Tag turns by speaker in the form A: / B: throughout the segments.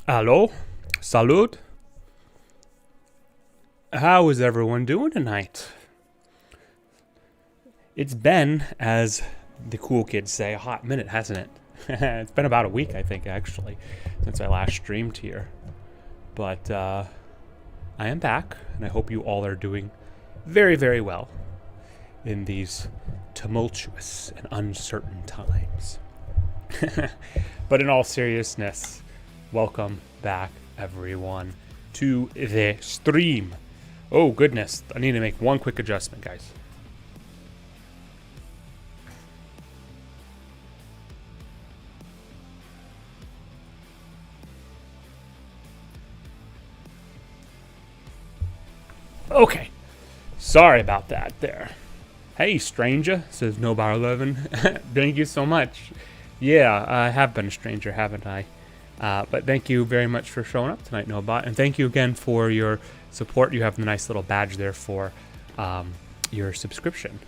A: Hello, salud. How is everyone doing tonight? It's been, as the cool kids say, a hot minute, hasn't it? It's been about a week, I think, actually, since I last streamed here. But I am back, and I hope you all are doing very, very well in these tumultuous and uncertain times. But in all seriousness, welcome back, everyone, to the stream. Oh, goodness. I need to make one quick adjustment, guys. Okay. Sorry about that there. Hey, stranger, says Nobar11. Thank you so much. Yeah, I have been a stranger, haven't I? But thank you very much for showing up tonight, Nobot. And thank you again for your support. You have the nice little badge there for your subscription,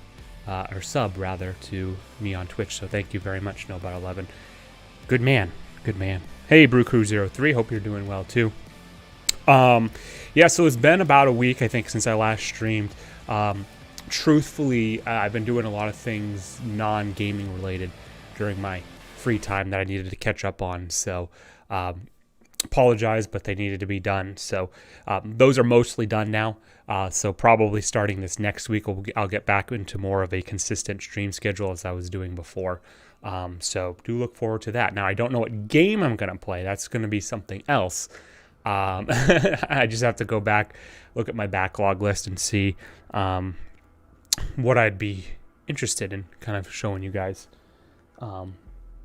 A: or sub, rather, to me on Twitch. So thank you very much, Nobot11. Good man. Good man. Hey, BrewCrew03. Hope you're doing well, too. Yeah, so it's been about a week, I think, since I last streamed. Truthfully, I've been doing a lot of things non-gaming related during my free time that I needed to catch up on. So apologize, but they needed to be done. So those are mostly done now. So probably starting this next week, I'll get back into more of a consistent stream schedule as I was doing before. So do look forward to that. Now, I don't know what game I'm going to play. That's going to be something else. I just have to go back, look at my backlog list and see what I'd be interested in kind of showing you guys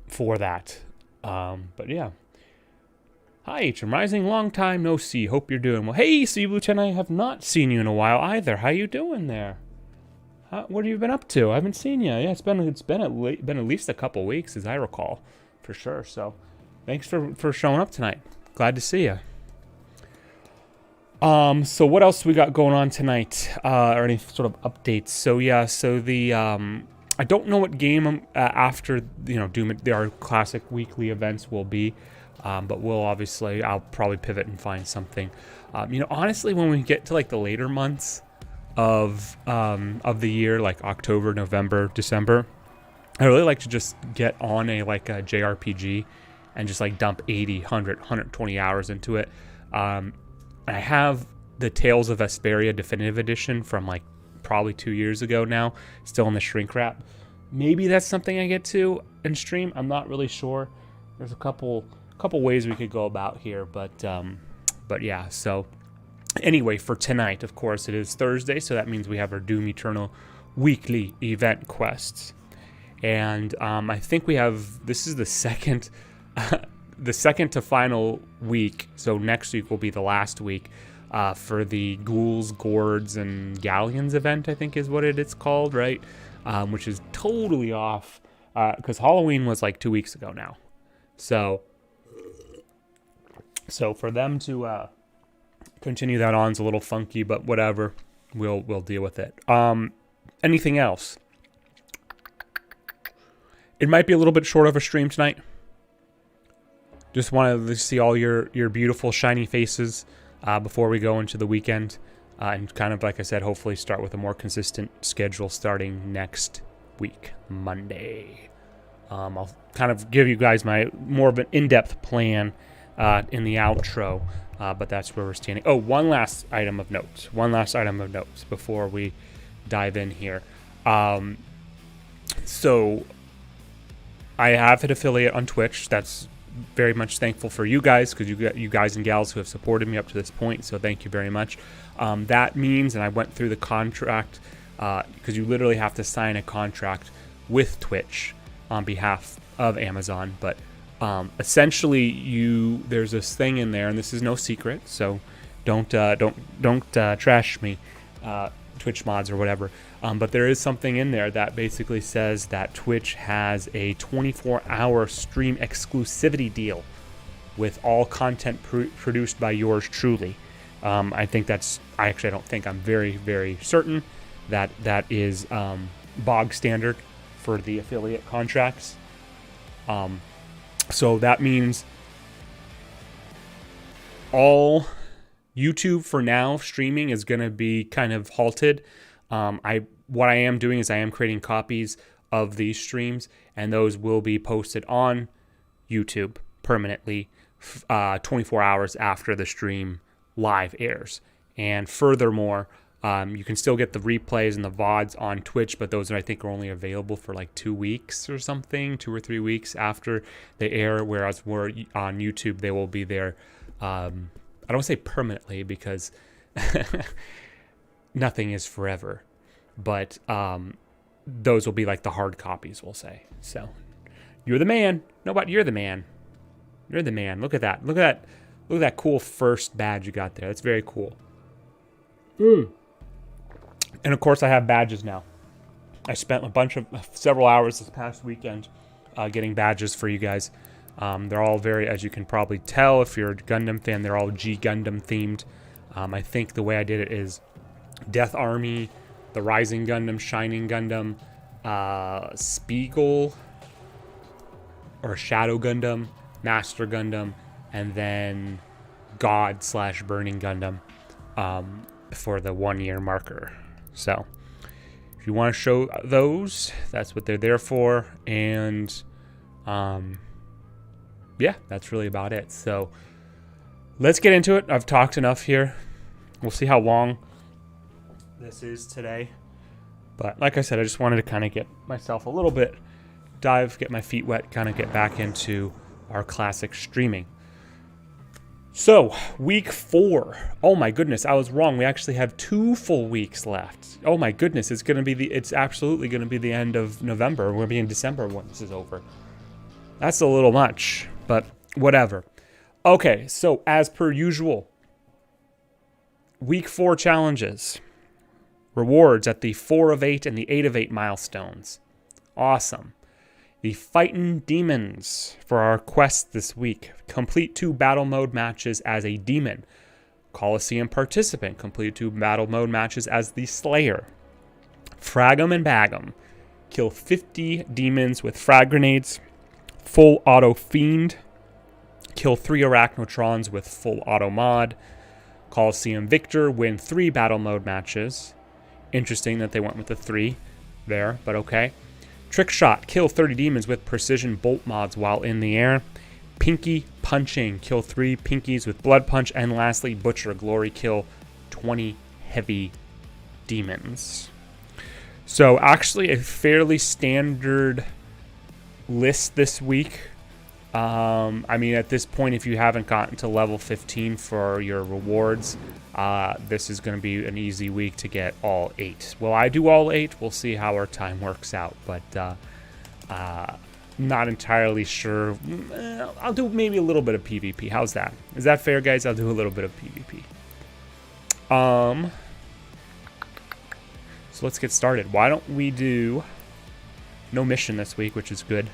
A: for that. But yeah. Hi, HM Rising. Long time no see. Hope you're doing well. Hey, Cebu Chen, I have not seen you in a while either. How you doing there? What have you been up to? I haven't seen you. Yeah, it's been at least a couple weeks, as I recall, for sure. So, thanks for showing up tonight. Glad to see you. So what else we got going on tonight? Or any sort of updates? So yeah, so the I don't know what game after Doom our classic weekly events will be, but I'll probably pivot and find something. Honestly, when we get to like the later months of the year, like October, November, December, I really like to just get on a JRPG and just like dump 80, 100, 120 hours into it. I have the Tales of Vesperia Definitive Edition from like probably 2 years ago now, still in the shrink wrap. Maybe that's something I get to in stream. I'm not really sure. There's a couple ways we could go about here, but yeah. So anyway, for tonight, of course, it is Thursday, so that means we have our Doom Eternal weekly event quests, and I think this is the second. The second to final week, so next week will be the last week for the Ghouls, Gourds, and Galleons event, I think is what it's called, right? Which is totally off because Halloween was like 2 weeks ago now. So for them to continue that on is a little funky, but whatever, we'll deal with it. Anything else? It might be a little bit short of a stream tonight. Just wanted to see all your beautiful shiny faces before we go into the weekend. And kind of, like I said, hopefully start with a more consistent schedule starting next week, Monday. I'll kind of give you guys my more of an in-depth plan in the outro. But that's where we're standing. Oh, one last item of notes before we dive in here. So I have an affiliate on Twitch. That's very much thankful for you guys, because you guys and gals who have supported me up to this point, so thank you very much. That means, and I went through the contract, because you literally have to sign a contract with Twitch on behalf of Amazon, but essentially there's this thing in there, and this is no secret, so don't trash me, Twitch mods or whatever. But there is something in there that basically says that Twitch has a 24-hour stream exclusivity deal with all content produced by yours truly. I don't think, I'm very, very certain that is bog standard for the affiliate contracts. So that means all YouTube for now, streaming is going to be kind of halted. What I am doing is I am creating copies of these streams, and those will be posted on YouTube permanently 24 hours after the stream live airs. And furthermore, you can still get the replays and the VODs on Twitch, but those I think are only available for like 2 weeks or something, 2 or 3 weeks after they air, whereas we're on YouTube, they will be there. I don't want to say permanently because nothing is forever, but those will be like the hard copies, we'll say. So you're the man. No, but you're the man. You're the man. Look at that. Look at that cool first badge you got there. That's very cool. And of course I have badges now. I spent several hours this past weekend getting badges for you guys. They're all very, as you can probably tell if you're a Gundam fan, they're all G Gundam themed. I think the way I did it is Death Army, the Rising Gundam, Shining Gundam, Spiegel or Shadow Gundam, Master Gundam, and then God/Burning Gundam for the 1 year marker. So if you want to show those, that's what they're there for. And yeah, that's really about it. So let's get into it. I've talked enough here. We'll see how long this is today. But like I said, I just wanted to kind of get myself a little bit get my feet wet, kind of get back into our classic streaming. So, week 4. Oh my goodness, I was wrong. We actually have 2 full weeks left. Oh my goodness, it's absolutely going to be the end of November. We'll be in December when this is over. That's a little much, but whatever. Okay, so as per usual, week 4 challenges. Rewards at the 4 of 8 and the 8 of 8 milestones. Awesome. The Fightin' Demons for our quest this week. Complete 2 battle mode matches as a demon. Coliseum participant. Complete 2 battle mode matches as the Slayer. Frag 'em and bag 'em. Kill 50 demons with frag grenades. Full auto fiend. Kill 3 arachnotrons with full auto mod. Coliseum victor. Win 3 battle mode matches. Interesting that they went with the 3 there, but okay. Trick shot, kill 30 demons with precision bolt mods while in the air. Pinky punching, kill 3 pinkies with blood punch. And lastly, butcher glory, kill 20 heavy demons. So actually a fairly standard list this week. I mean, at this point, if you haven't gotten to level 15 for your rewards, this is going to be an easy week to get all 8. Will I do all 8? We'll see how our time works out, but not entirely sure. I'll do maybe a little bit of PvP. How's that? Is that fair, guys? I'll do a little bit of PvP. So let's get started. Why don't we do no mission this week, which is good.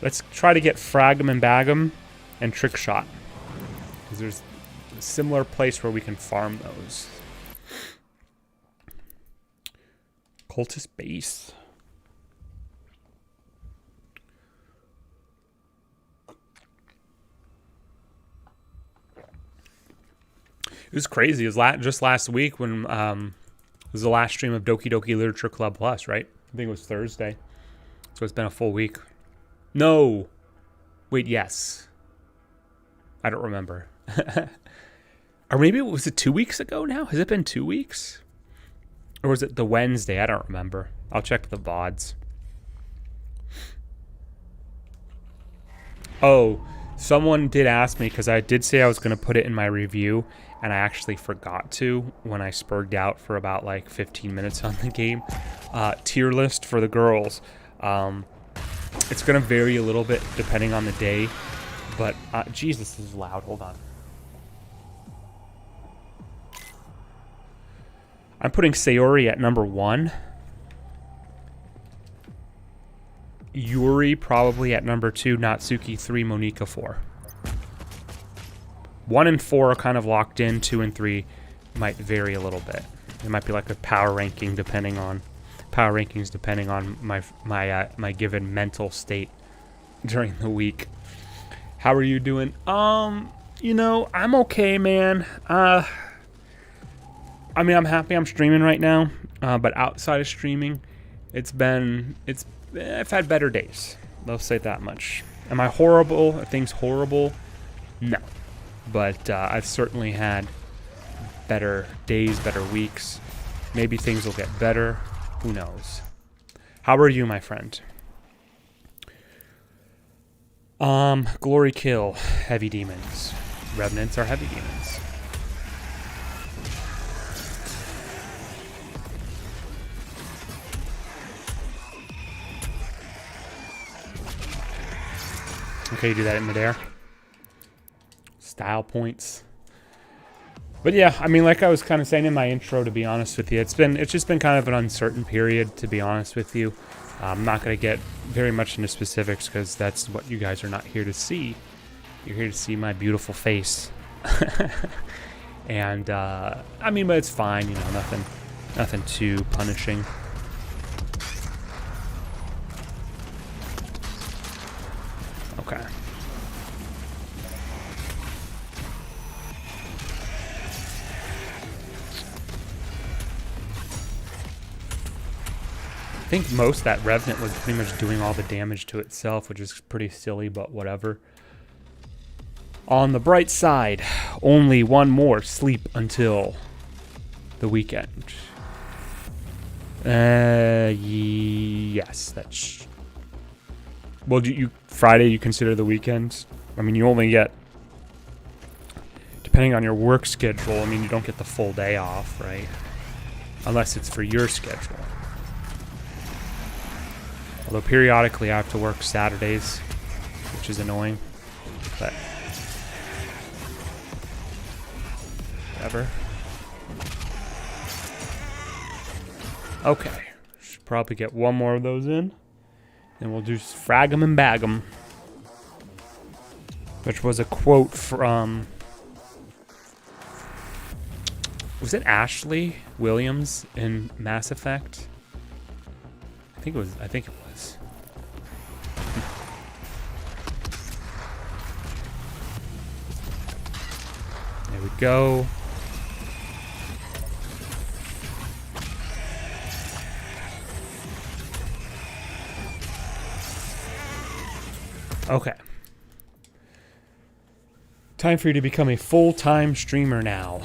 A: Let's try to get Frag 'em and Bag 'em and Trick Shot, because there's a similar place where we can farm those. Cultist Base. It was crazy. It was just last week when it was the last stream of Doki Doki Literature Club Plus, right? I think it was Thursday. So it's been a full week. No. Wait, yes. I don't remember. Or maybe was it 2 weeks ago now? Has it been 2 weeks? Or was it the Wednesday? I don't remember. I'll check the VODs. Oh, someone did ask me, because I did say I was going to put it in my review, and I actually forgot to when I spurred out for about like 15 minutes on the game. Tier list for the girls. It's going to vary a little bit depending on the day, but Jesus, this is loud. Hold on. I'm putting Sayori at number 1. Yuri probably at number 2. Natsuki 3. Monika 4. 1 and 4 are kind of locked in. 2 and 3 might vary a little bit. It might be like a power ranking depending on my given mental state during the week. How are you doing? You know, I'm okay, man. I mean, I'm happy I'm streaming right now, but outside of streaming, I've had better days. I'll say that much. Am I horrible? Are things horrible? No. But I've certainly had better days, better weeks. Maybe things will get better. Who knows? How are you, my friend? Glory kill heavy demons. Revenants are heavy demons. Okay, you do that in midair. Style points. But yeah, I mean, like I was kind of saying in my intro, to be honest with you, it's just been kind of an uncertain period, to be honest with you. I'm not going to get very much into specifics because that's what you guys are not here to see. You're here to see my beautiful face. And, I mean, but it's fine, you know, nothing too punishing. Okay. I think most of that Revenant was pretty much doing all the damage to itself, which is pretty silly, but whatever. On the bright side, only one more sleep until the weekend. Yes, that's... Well, Friday you consider the weekend? I mean, you only get... Depending on your work schedule, I mean, you don't get the full day off, right? Unless it's for your schedule. Although periodically I have to work Saturdays, which is annoying, but whatever. Okay, should probably get one more of those in, and we'll just frag them and bag them. Which was a quote from, was it Ashley Williams in Mass Effect? I think it was. There we go. Okay. Time for you to become a full-time streamer now.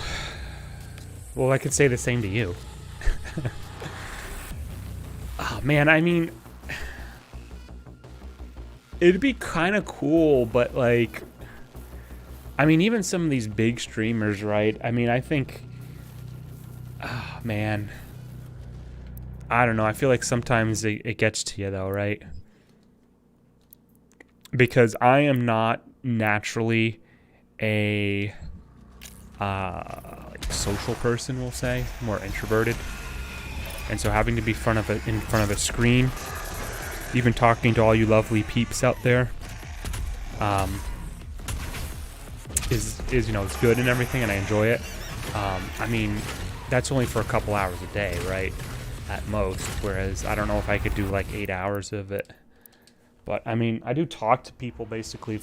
A: Well, I could say the same to you. Oh, man, I mean, it'd be kind of cool, but, like, I mean, even some of these big streamers, right? I mean, I think, oh, man, I don't know. I feel like sometimes it gets to you, though, right? Because I am not naturally a like social person, we'll say, more introverted. And so having to be in front of a screen, even talking to all you lovely peeps out there, is you know, it's good and everything, and I enjoy it. I mean, that's only for a couple hours a day, right? At most. Whereas I don't know if I could do like 8 hours of it. But I mean, I do talk to people basically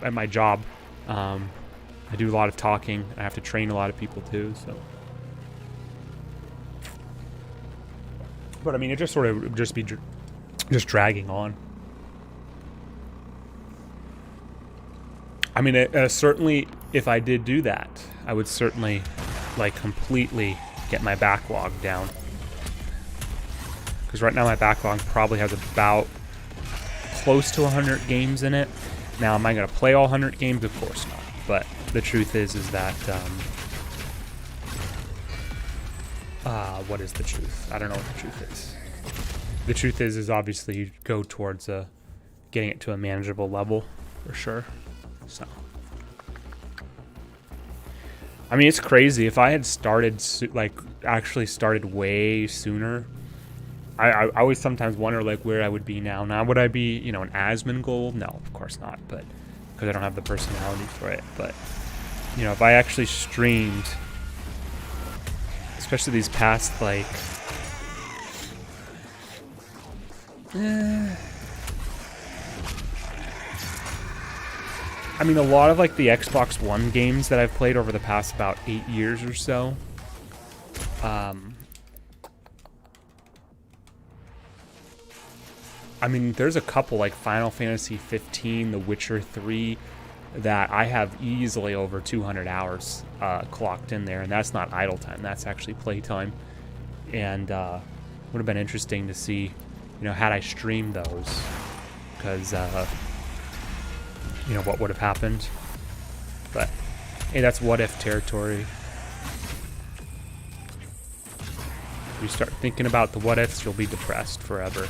A: at my job. I do a lot of talking. I have to train a lot of people too, so. But I mean, it just sort of just dragging on. I mean, certainly, if I did do that, I would certainly, like, completely get my backlog down. Because right now my backlog probably has about close to 100 games in it. Now, am I going to play all 100 games? Of course not. But the truth is that, what is the truth? I don't know what the truth is. The truth is obviously you go towards getting it to a manageable level, for sure. So, I mean, it's crazy. If I had started, actually started way sooner, I always sometimes wonder, like, where I would be now. Now, would I be, you know, an Asmongold? No, of course not, but because I don't have the personality for it. But, you know, if I actually streamed, especially these past, like, I mean, a lot of like the Xbox One games that I've played over the past about 8 years or so. I mean, there's a couple like Final Fantasy 15, The Witcher 3, that I have easily over 200 hours clocked in there, and that's not idle time. That's actually playtime, and would have been interesting to see, you know, had I streamed those, because you know what would have happened. But hey, that's what if territory. If you start thinking about the what ifs, you'll be depressed forever.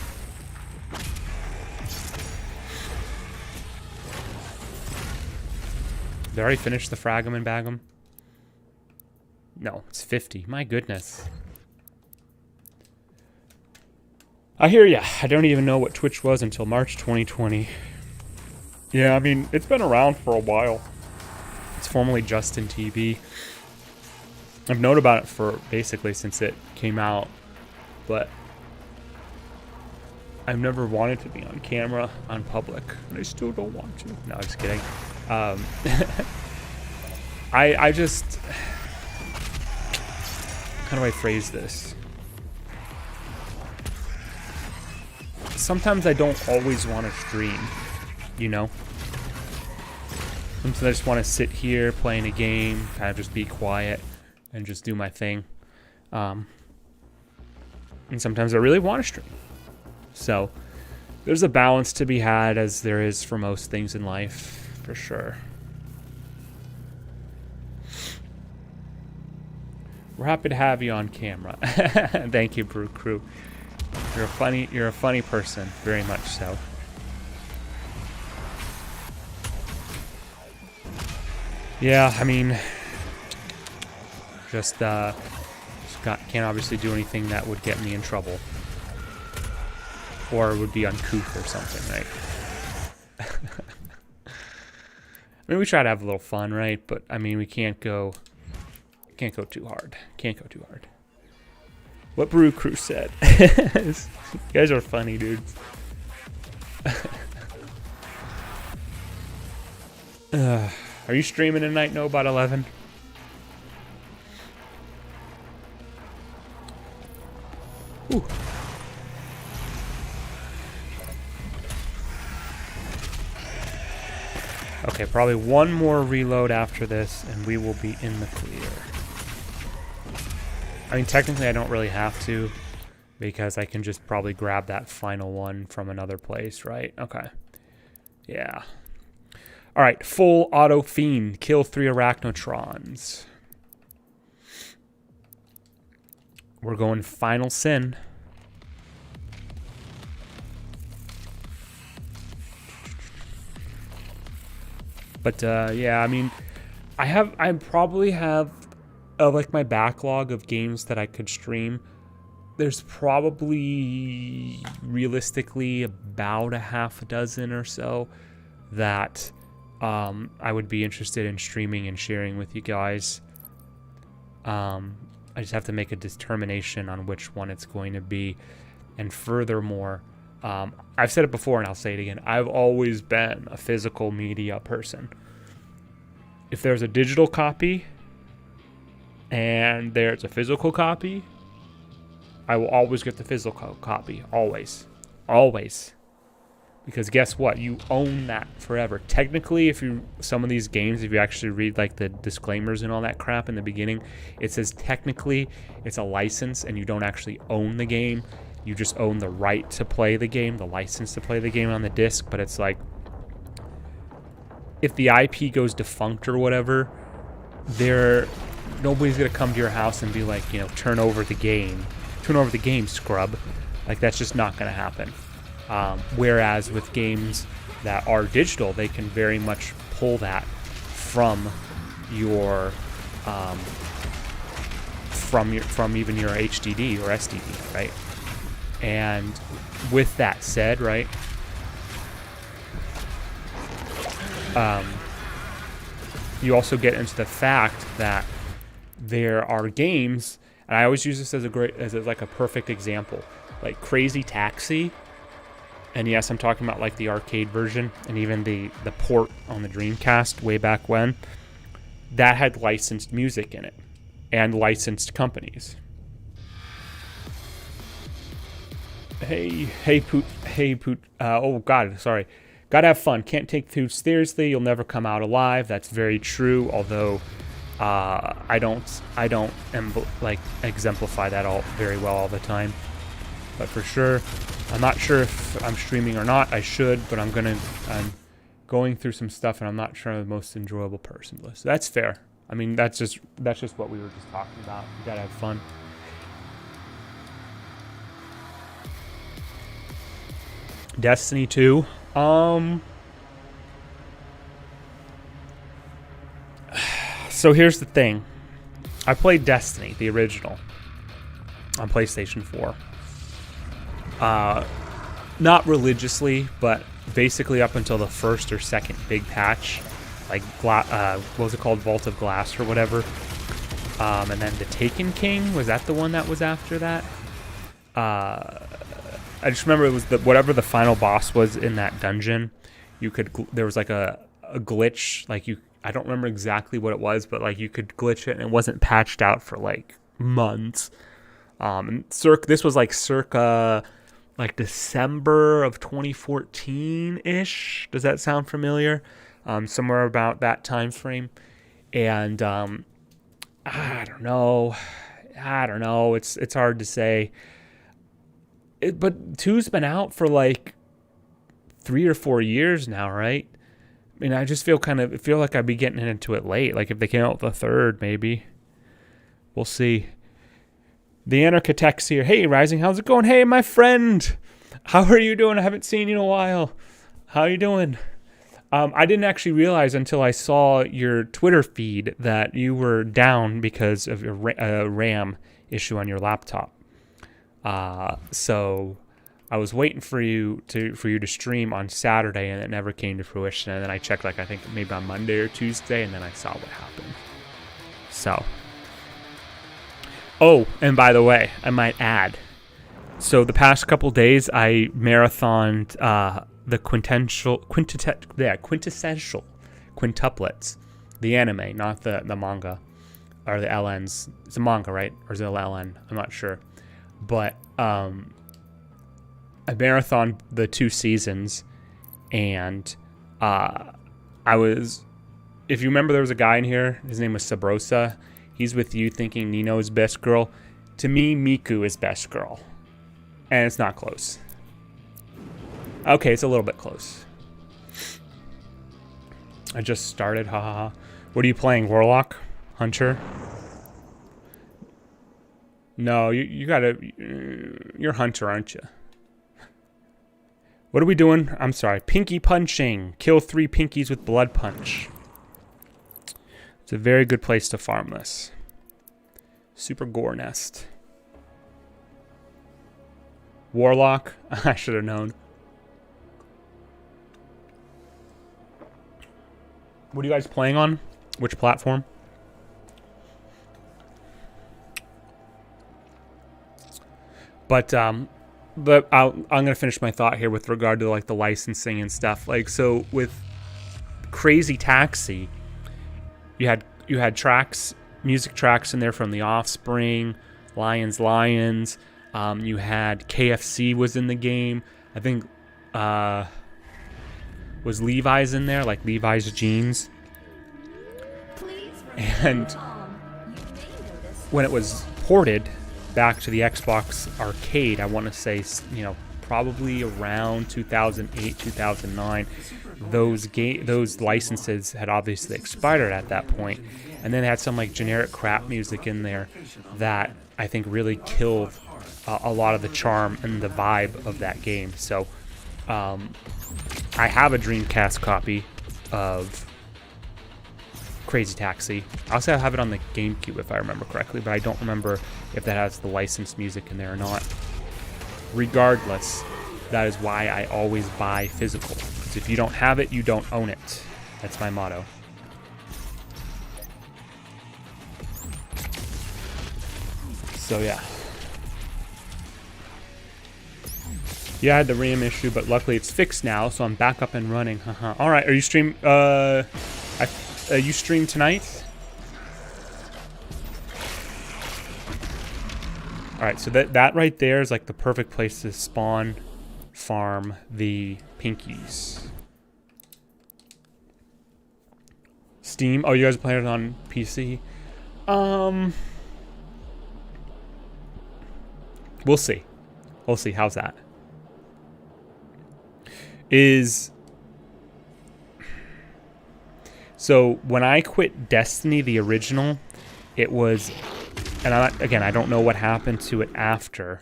A: Did I already finish the Frag'em and Bag'em? No, it's 50. My goodness. I hear ya. I don't even know what Twitch was until March 2020. Yeah, I mean, it's been around for a while. It's formerly Justin TV. I've known about it for basically since it came out, but I've never wanted to be on camera, on public, and I still don't want to. No, I'm just kidding. I just... How do I phrase this? Sometimes I don't always want to stream, you know? Sometimes I just want to sit here playing a game, kind of just be quiet and just do my thing. And sometimes I really want to stream. So there's a balance to be had, as there is for most things in life, for sure. We're happy to have you on camera. Thank you, Brew Crew. You're a funny person, very much so. Yeah, I mean, can't obviously do anything that would get me in trouble, or would be uncouth or something, right? I mean, we try to have a little fun, right? But I mean, we can't go too hard. Can't go too hard. What Brew Crew said. You guys are funny, dudes. Are you streaming tonight? No, about 11. Ooh. Okay, probably one more reload after this, and we will be in the clear. I mean, technically, I don't really have to, because I can just probably grab that final one from another place, right? Okay. Yeah. All right, full auto fiend. Kill 3 arachnotrons. We're going final sin. But yeah, I mean, I probably have like my backlog of games that I could stream. There's probably realistically about a half a dozen or so that I would be interested in streaming and sharing with you guys. I just have to make a determination on which one it's going to be. And furthermore, I've said it before and I'll say it again. I've always been a physical media person. If there's a digital copy and there's a physical copy, I will always get the physical copy. Always. Always. Because guess what? You own that forever. Technically, some of these games, if you actually read like the disclaimers and all that crap in the beginning, it says technically it's a license and you don't actually own the game. You just own the right to play the game, the license to play the game on the disc. But it's like, if the IP goes defunct or whatever, nobody's gonna come to your house and be like, you know, turn over the game, scrub. Like, that's just not gonna happen. Whereas with games that are digital, they can very much pull that from your from even your HDD or SDD, right? And with that said, right, you also get into the fact that there are games, and I always use this as like a perfect example, like Crazy Taxi. And yes, I'm talking about like the arcade version and even the port on the Dreamcast way back when. That had licensed music in it and licensed companies. Hey, Poot. Oh, God, sorry. Gotta have fun. Can't take food seriously. You'll never come out alive. That's very true. Although, I don't exemplify that all very well all the time. But for sure, I'm not sure if I'm streaming or not. I should, but I'm going through some stuff, and I'm not sure I'm the most enjoyable person to list. That's fair. I mean, that's just what we were just talking about. You gotta have fun. Destiny 2. So here's the thing. I played Destiny, the original, on PlayStation 4. Not religiously, but basically up until the first or second big patch, like what was it called, Vault of Glass or whatever. And then the Taken King, was that the one that was after that? I just remember it was whatever the final boss was in that dungeon. There was like a glitch, like I don't remember exactly what it was, but like you could glitch it and it wasn't patched out for like months. And this was like circa like December of 2014-ish. Does that sound familiar? Somewhere about that time frame. And I don't know. It's hard to say. But 2's been out for like 3 or 4 years now, right? I mean, I just feel like I'd be getting into it late. Like if they came out with the 3rd, maybe. We'll see. The Anarchitect's here. Hey, Rising, how's it going? Hey, my friend. How are you doing? I haven't seen you in a while. How are you doing? I didn't actually realize until I saw your Twitter feed that you were down because of a RAM issue on your laptop. So I was waiting for you to stream on Saturday, and it never came to fruition. And then I checked, like I think maybe on Monday or Tuesday, and then I saw what happened. So, oh, and by the way, I might add. So the past couple days, I marathoned the quintessential quintuplets, the anime, not the manga or the LNs. It's a manga, right? Or is it an LN? I'm not sure. But I marathoned the 2 seasons, and if you remember, there was a guy in here. His name was Sabrosa. He's with you thinking Nino is best girl. To me, Miku is best girl. And it's not close. Okay, it's a little bit close. I just started, haha. What are you playing, Warlock? Hunter? No, you're Hunter, aren't you? What are we doing? I'm sorry. Pinky punching. Kill 3 pinkies with blood punch. It's a very good place to farm this. Super gore nest. Warlock. I should have known. What are you guys playing on? Which platform? But I'm gonna finish my thought here with regard to like the licensing and stuff. Like, so with Crazy Taxi, you had tracks, music tracks in there from The Offspring, Lions. You had KFC was in the game. I think was Levi's in there, like Levi's jeans. And when it was ported back to the Xbox Arcade, I want to say, probably around 2008, 2009, those licenses had obviously expired at that point, and then they had some like generic crap music in there that I think really killed a lot of the charm and the vibe of that game. So I have a Dreamcast copy of Crazy Taxi. I also have it on the GameCube if I remember correctly, but I don't remember if that has the licensed music in there or not. Regardless, that is why I always buy physical. Because if you don't have it, you don't own it. That's my motto. So yeah. Yeah, I had the RAM issue, but luckily it's fixed now, so I'm back up and running. All right, are you you stream tonight? All right, so that right there is like the perfect place to spawn, farm the pinkies. Steam. Oh, you guys are playing it on PC? We'll see. We'll see. How's that? So when I quit Destiny, the original, it was, and I don't know what happened to it after,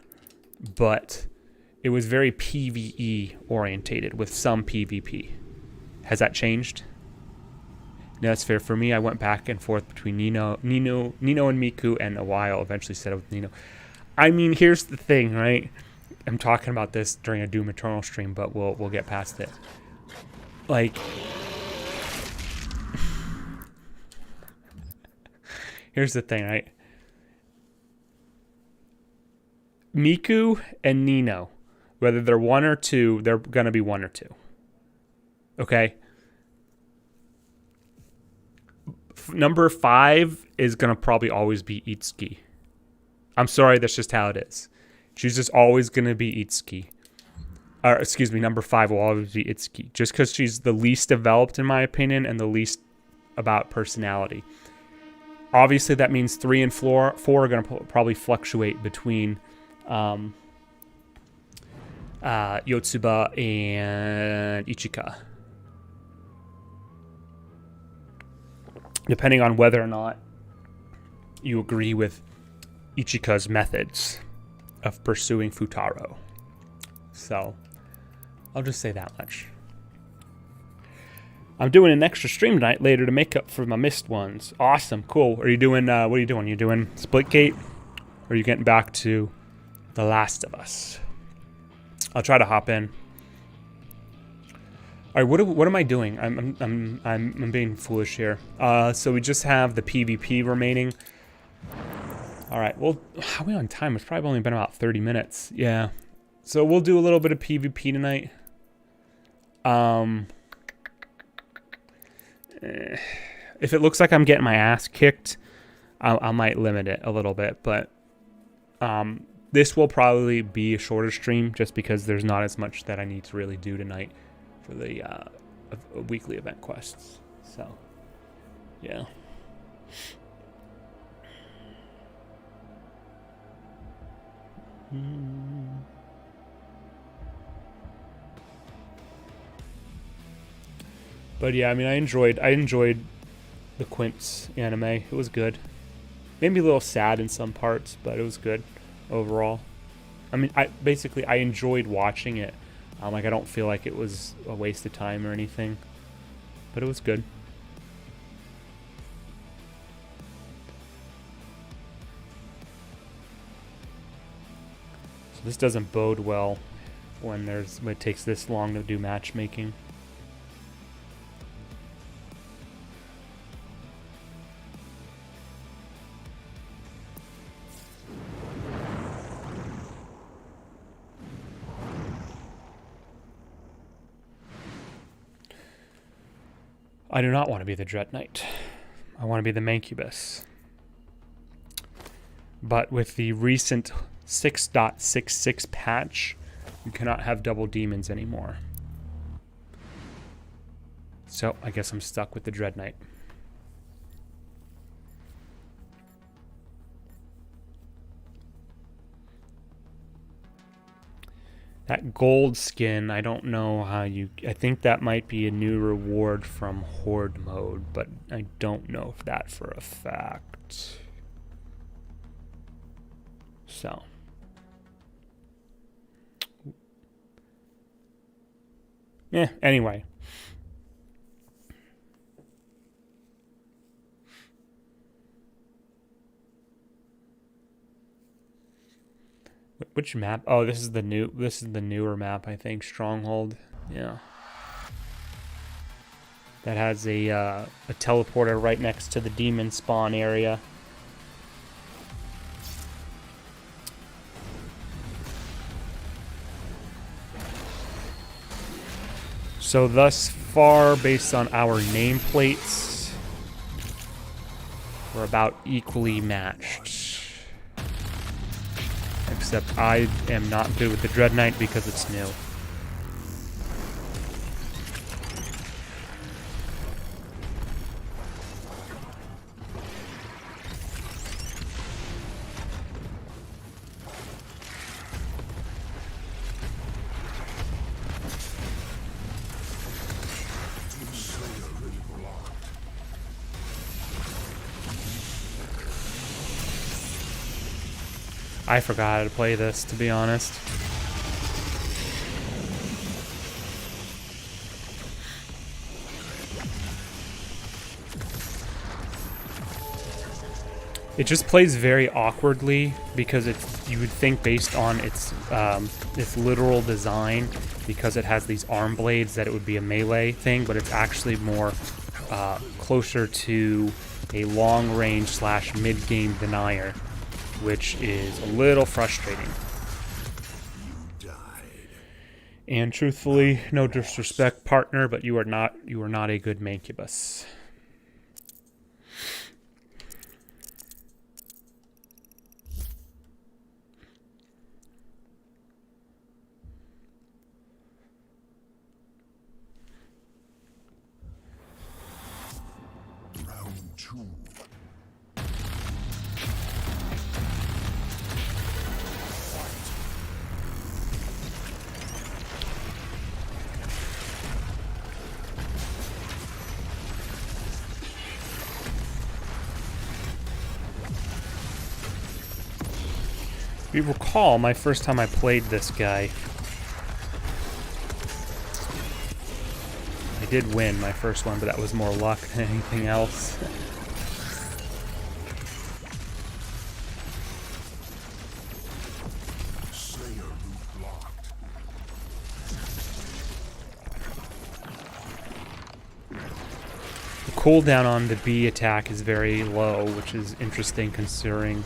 A: but it was very PvE orientated with some PvP. Has that changed? No, that's fair. For me, I went back and forth between Nino and Miku, and a while eventually settled with Nino. I mean, here's the thing, right? I'm talking about this during a Doom Eternal stream, but we'll get past it. Like, here's the thing, right? Miku and Nino, whether they're 1 or 2, they're gonna be 1 or 2. Okay? Number 5 is gonna probably always be Itsuki. I'm sorry, that's just how it is. She's just always going to be Itsuki. Or, excuse me, number 5 will always be Itsuki. Just because she's the least developed, in my opinion, and the least about personality. Obviously, that means 3 and 4 are going to probably fluctuate between Yotsuba and Ichika. Depending on whether or not you agree with Ichika's methods of pursuing Futaro. So, I'll just say that much. I'm doing an extra stream tonight later to make up for my missed ones. Awesome, cool. Are you doing, what are you doing? You doing Splitgate? Or are you getting back to The Last of Us? I'll try to hop in. All right, what am I doing? I'm being foolish here. So we just have the PvP remaining. All right, well, how are we on time? It's probably only been about 30 minutes. Yeah. So we'll do a little bit of PvP tonight. If it looks like I'm getting my ass kicked, I might limit it a little bit. But this will probably be a shorter stream just because there's not as much that I need to really do tonight for the weekly event quests. So, yeah. But yeah, I mean, I enjoyed the Quince anime. It was good. Made me a little sad in some parts, but it was good overall. I mean, I enjoyed watching it. Like, I don't feel like it was a waste of time or anything, but it was good. So this doesn't bode well when it takes this long to do matchmaking. I do not want to be the Dread Knight. I want to be the Mancubus. But with the recent 6.66 patch, you cannot have double demons anymore. So I guess I'm stuck with the Dread Knight. That gold skin, I don't know how you... I think that might be a new reward from Horde mode, but I don't know if that for a fact. So. Yeah, anyway. Which map? Oh, this is the newer map, I think. Stronghold. Yeah. That has a teleporter right next to the demon spawn area. So thus far, based on our nameplates, we're about equally matched. Except I am not good with the Dread Knight because it's new. I forgot how to play this, to be honest. It just plays very awkwardly because it's, you would think based on its literal design, because it has these arm blades, that it would be a melee thing, but it's actually more closer to a long-range / mid-game denier, which is a little frustrating. And truthfully, no disrespect, partner, but you are not a good Mancubus.
B: Round 2.
A: If you recall, my first time I played this guy, I did win my first one, but that was more luck than anything else. The cooldown on the B attack is very low, which is interesting considering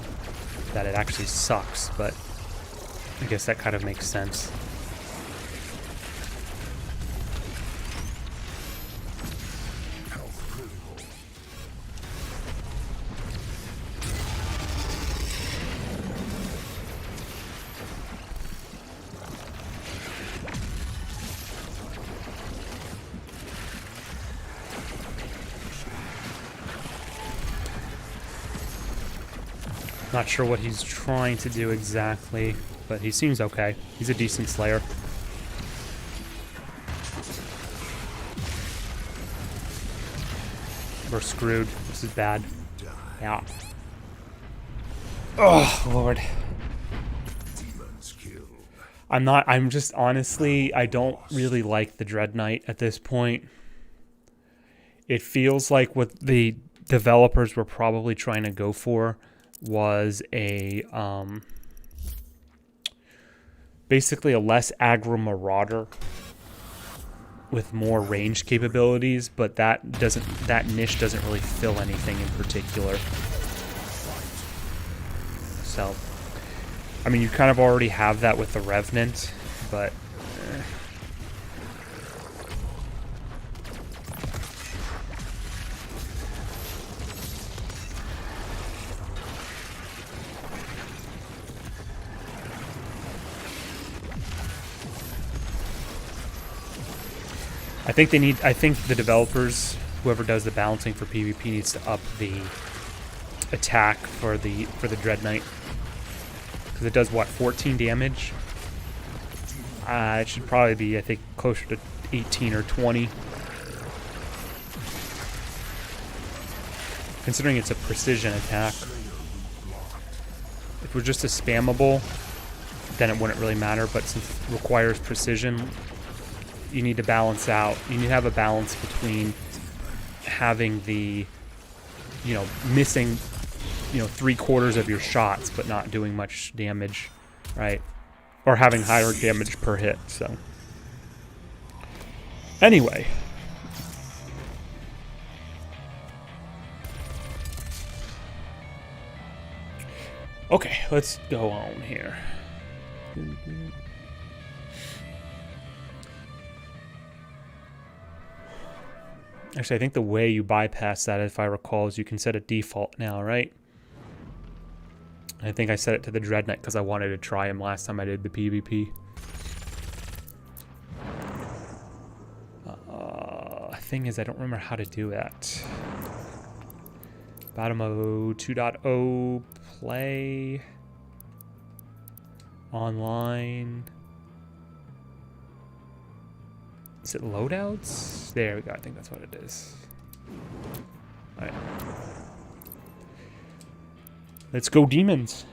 A: that it actually sucks, but I guess that kind of makes sense. Not sure what he's trying to do exactly, but he seems okay. He's a decent slayer. We're screwed. This is bad. Yeah. Oh, Lord. I'm just, honestly, I don't really like the Dread Knight at this point. It feels like what the developers were probably trying to go for was a basically a less aggro marauder with more range capabilities, but that niche doesn't really fill anything in particular. So, I mean, you kind of already have that with the Revenant, but I think the developers, whoever does the balancing for PvP, needs to up the attack for the Dread Knight, because it does what, 14 damage. It should probably be, I think, closer to 18 or 20, considering it's a precision attack. If it were just a spammable, then it wouldn't really matter. But since it requires precision, you need to balance out. You need to have a balance between having the, missing, 3/4 of your shots, but not doing much damage, right? Or having higher damage per hit, so. Anyway. Okay, let's go on here. Actually, I think the way you bypass that, if I recall, is you can set a default now, right? I think I set it to the Dread Knight because I wanted to try him last time I did the PvP. Thing is, I don't remember how to do that. Battle mode 2.0 play online. Is it loadouts? There we go. I think that's what it is. All right. Let's go, demons.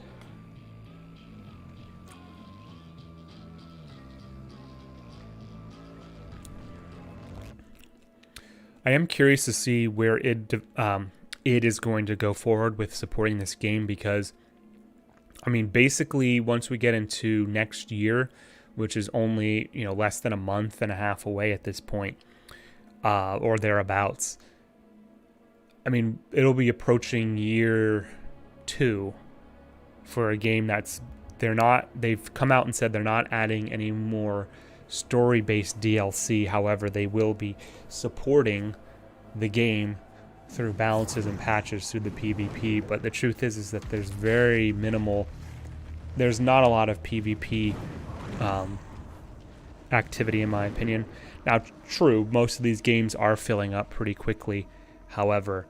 A: I am curious to see where it is going to go forward with supporting this game, because, I mean, basically once we get into next year, which is only, you know, less than a month and a half away at this point, or thereabouts. I mean, it'll be approaching year 2 for a game that's, they've come out and said they're not adding any more story-based DLC. However, they will be supporting the game through balances and patches through the PvP. But the truth is that there's very minimal, there's not a lot of PvP activity, in my opinion. Now, true, most of these games are filling up pretty quickly. However,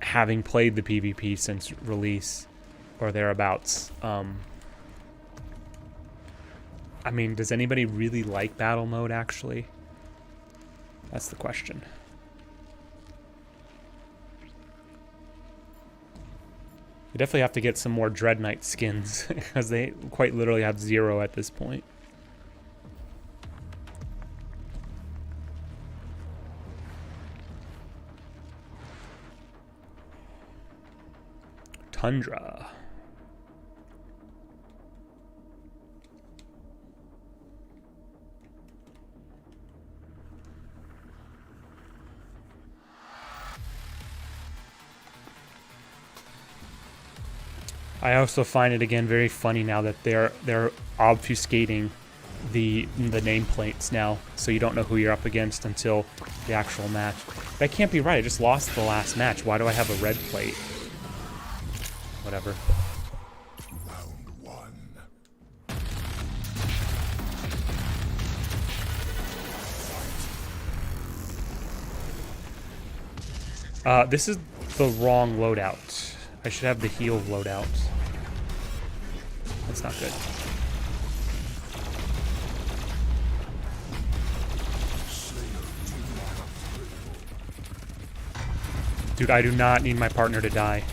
A: having played the PvP since release or thereabouts, I mean, does anybody really like battle mode, actually? That's the question. You definitely have to get some more Dread Knight skins, because they quite literally have 0 at this point. Tundra. I also find it again very funny now that they're obfuscating the nameplates now, so you don't know who you're up against until the actual match. That can't be right. I just lost the last match. Why do I have a red plate? Whatever.
B: Round
A: 1. This is the wrong loadout. I should have the heal loadout. That's not good. Dude, I do not need my partner to die.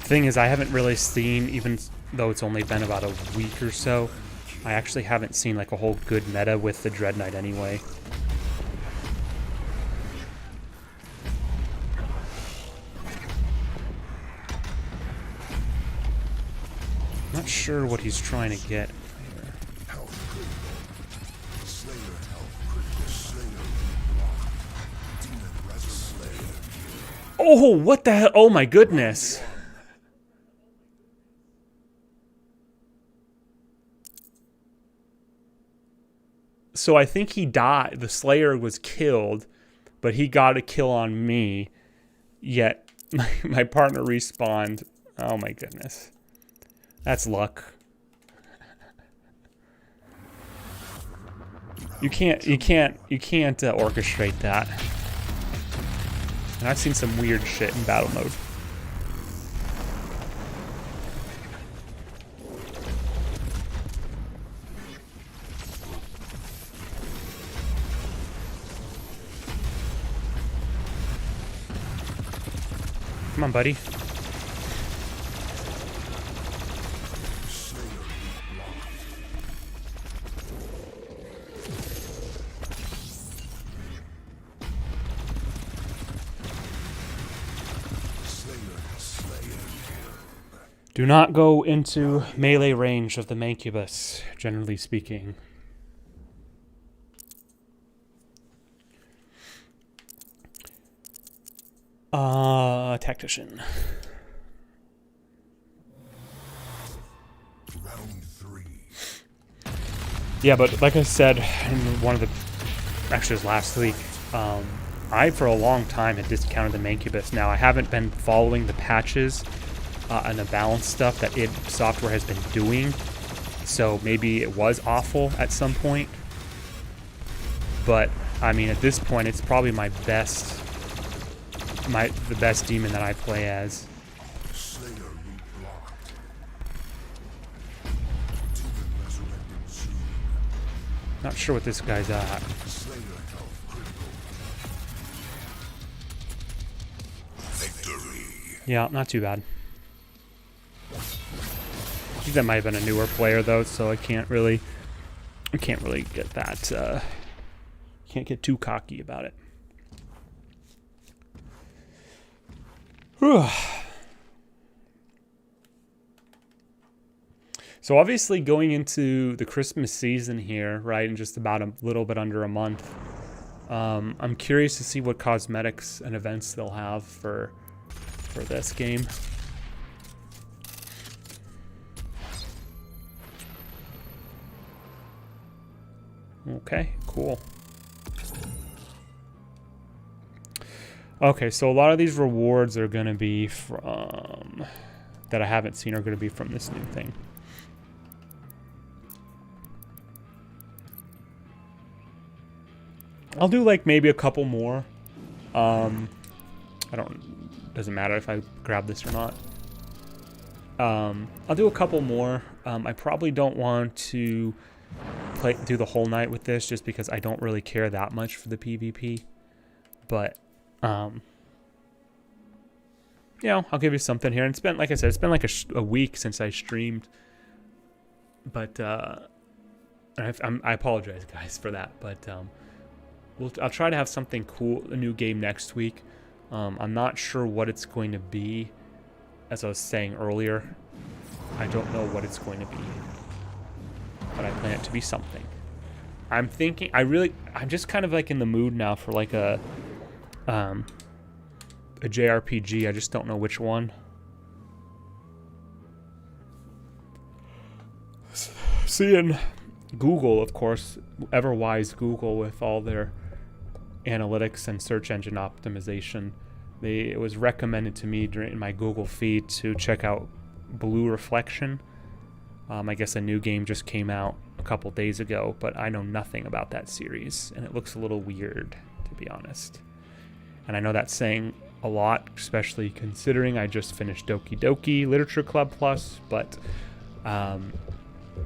A: Thing is, I haven't really seen, even though it's only been about a week or so, I actually haven't seen like a whole good meta with the Dread Knight anyway. Not sure what he's trying to get here. Oh, what the hell? Oh my goodness. So I think he died. The Slayer was killed, but he got a kill on me. Yet my partner respawned. Oh my goodness. That's luck. You can't orchestrate that. And I've seen some weird shit in battle mode. Come on, buddy. Do not go into melee range of the Mancubus, generally speaking. Tactician.
B: Round 3.
A: Yeah, but like I said in one of the, actually it was last week, I for a long time had discounted the Mancubus. Now I haven't been following the patches and the balance stuff that id Software has been doing, so maybe it was awful at some point. But I mean, at this point, it's probably the best demon that I play as.
B: Slayer root blocked. Demon resurrected soon.
A: Not sure what this guy's at.
B: Slayer health critical. Victory.
A: Yeah, not too bad. I think that might have been a newer player though, so I can't really get that. Can't get too cocky about it. Whew. So obviously going into the Christmas season here, right, in just about a little bit under a month, I'm curious to see what cosmetics and events they'll have for this game. Okay, cool. Okay, so a lot of these rewards are going to be from, that I haven't seen, are going to be from this new thing. I'll do like maybe a couple more. Doesn't matter if I grab this or not. I'll do a couple more. I probably don't want to do the whole night with this just because I don't really care that much for the PvP. But you know, I'll give you something here. And it's been, like I said, it's been like a week since I streamed. But I apologize, guys, for that. But I'll try to have something cool, a new game next week. I'm not sure what it's going to be. As I was saying earlier, I don't know what it's going to be. But I plan it to be something. I'm thinking, I'm just kind of like in the mood now for like a JRPG. I just don't know which one. Seeing Google, of course, ever wise Google with all their analytics and search engine optimization, it was recommended to me during my Google feed to check out Blue Reflection. I guess a new game just came out a couple days ago, but I know nothing about that series, and it looks a little weird, to be honest. And I know that's saying a lot, especially considering I just finished Doki Doki Literature Club Plus, but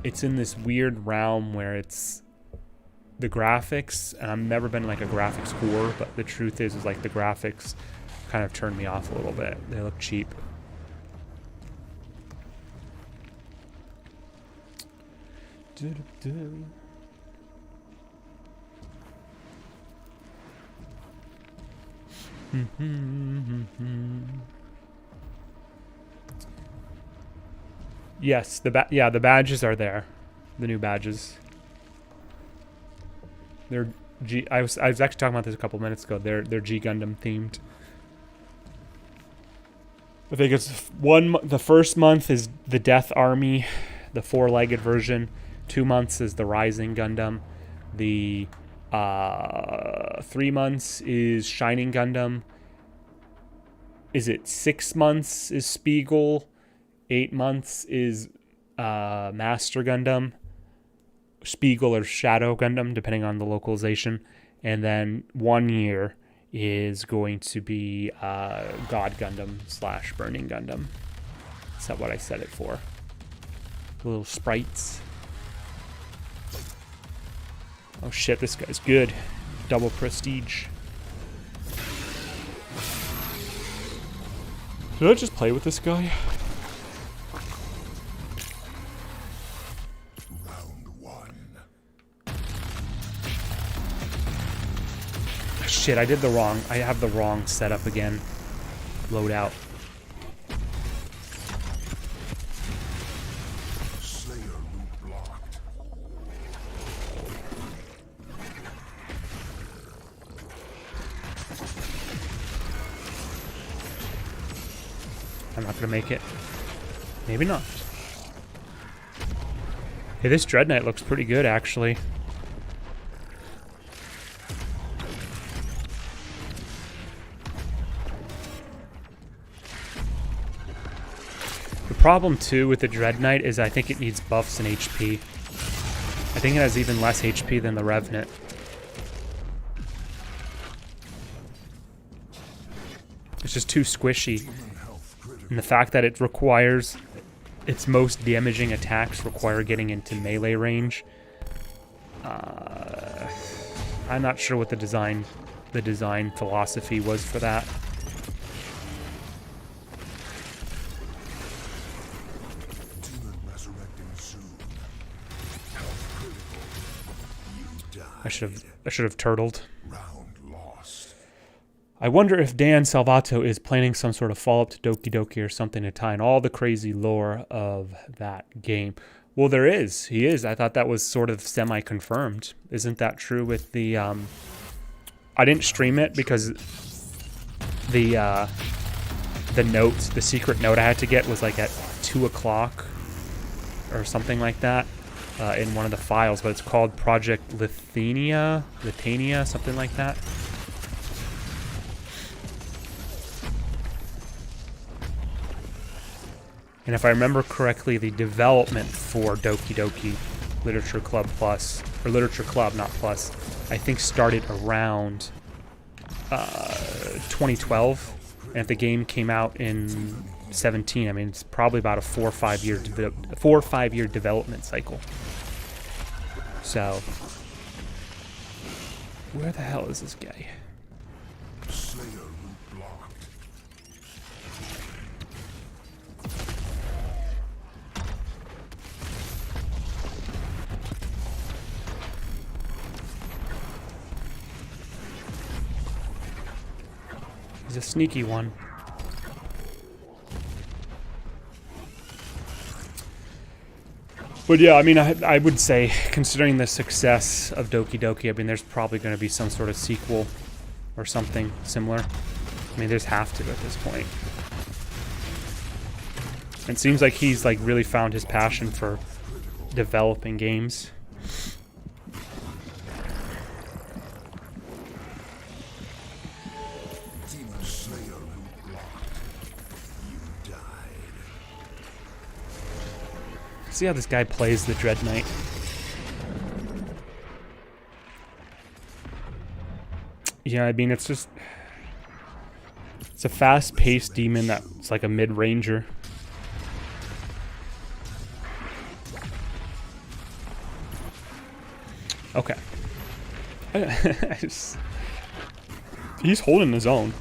A: it's in this weird realm where it's the graphics, and I've never been like a graphics whore, but the truth is like the graphics kind of turned me off a little bit. They look cheap. Yes, the badges are there. The new badges. They're I was actually talking about this a couple minutes ago. They're G Gundam themed. I think it's the first month is the Death Army, the 4-legged version. 2 months is the Rising Gundam. The 3 months is Shining Gundam. Is it 6 months is Spiegel? 8 months is Master Gundam. Spiegel or Shadow Gundam, depending on the localization. And then 1 year is going to be God Gundam / Burning Gundam. Is that what I set it for? Little sprites. Oh shit, this guy's good. Double prestige. Did I just play with this guy?
B: Round 1.
A: Shit, I have the wrong setup again. Loadout.
B: Slayer root blocked.
A: not gonna make it. Maybe not. Hey, this Dread Knight looks pretty good, actually. The problem, too, with the Dread Knight is I think it needs buffs and HP. I think it has even less HP than the Revenant. It's just too squishy. And the fact that it requires... its most damaging attacks require getting into melee range. I'm not sure what the design philosophy was for that. I should have turtled. I wonder if Dan Salvato is planning some sort of follow-up to Doki Doki or something to tie in all the crazy lore of that game. Well, there is. He is. I thought that was sort of semi-confirmed. Isn't that true with the... I didn't stream it because the notes, the secret note I had to get was like at 2 o'clock or something like that in one of the files, but it's called Project Litania, something like that. And if I remember correctly, the development for Doki Doki Literature Club Plus, or Literature Club, not Plus, I think started around 2012. And if the game came out in 17, I mean, it's probably about a 4 or 5 year development cycle. So, where the hell is this guy? He's a sneaky one. But yeah, I mean, I would say, considering the success of Doki Doki, I mean, there's probably going to be some sort of sequel or something similar. I mean, there's have to at this point. It seems like he's like really found his passion for developing games. See how this guy plays the Dread Knight. Yeah, I mean, it's a fast-paced demon that's like a mid-ranger. Okay. He's holding his own.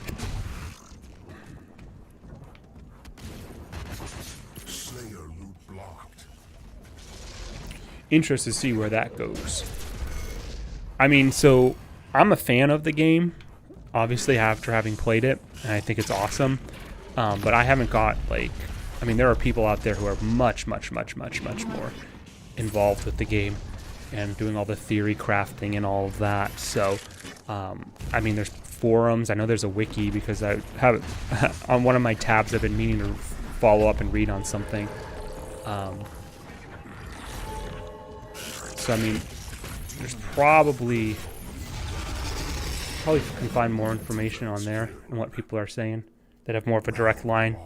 A: Interested to see where that goes. I mean, so I'm a fan of the game, obviously, after having played it, and I think it's awesome. But I haven't got, like, I mean, there are people out there who are much more involved with the game and doing all the theory crafting and all of that. So, I mean, there's forums. I know there's a wiki because I have on one of my tabs I've been meaning to follow up and read on something. So, I mean, there's probably can find more information on there and what people are saying that have more of a direct line.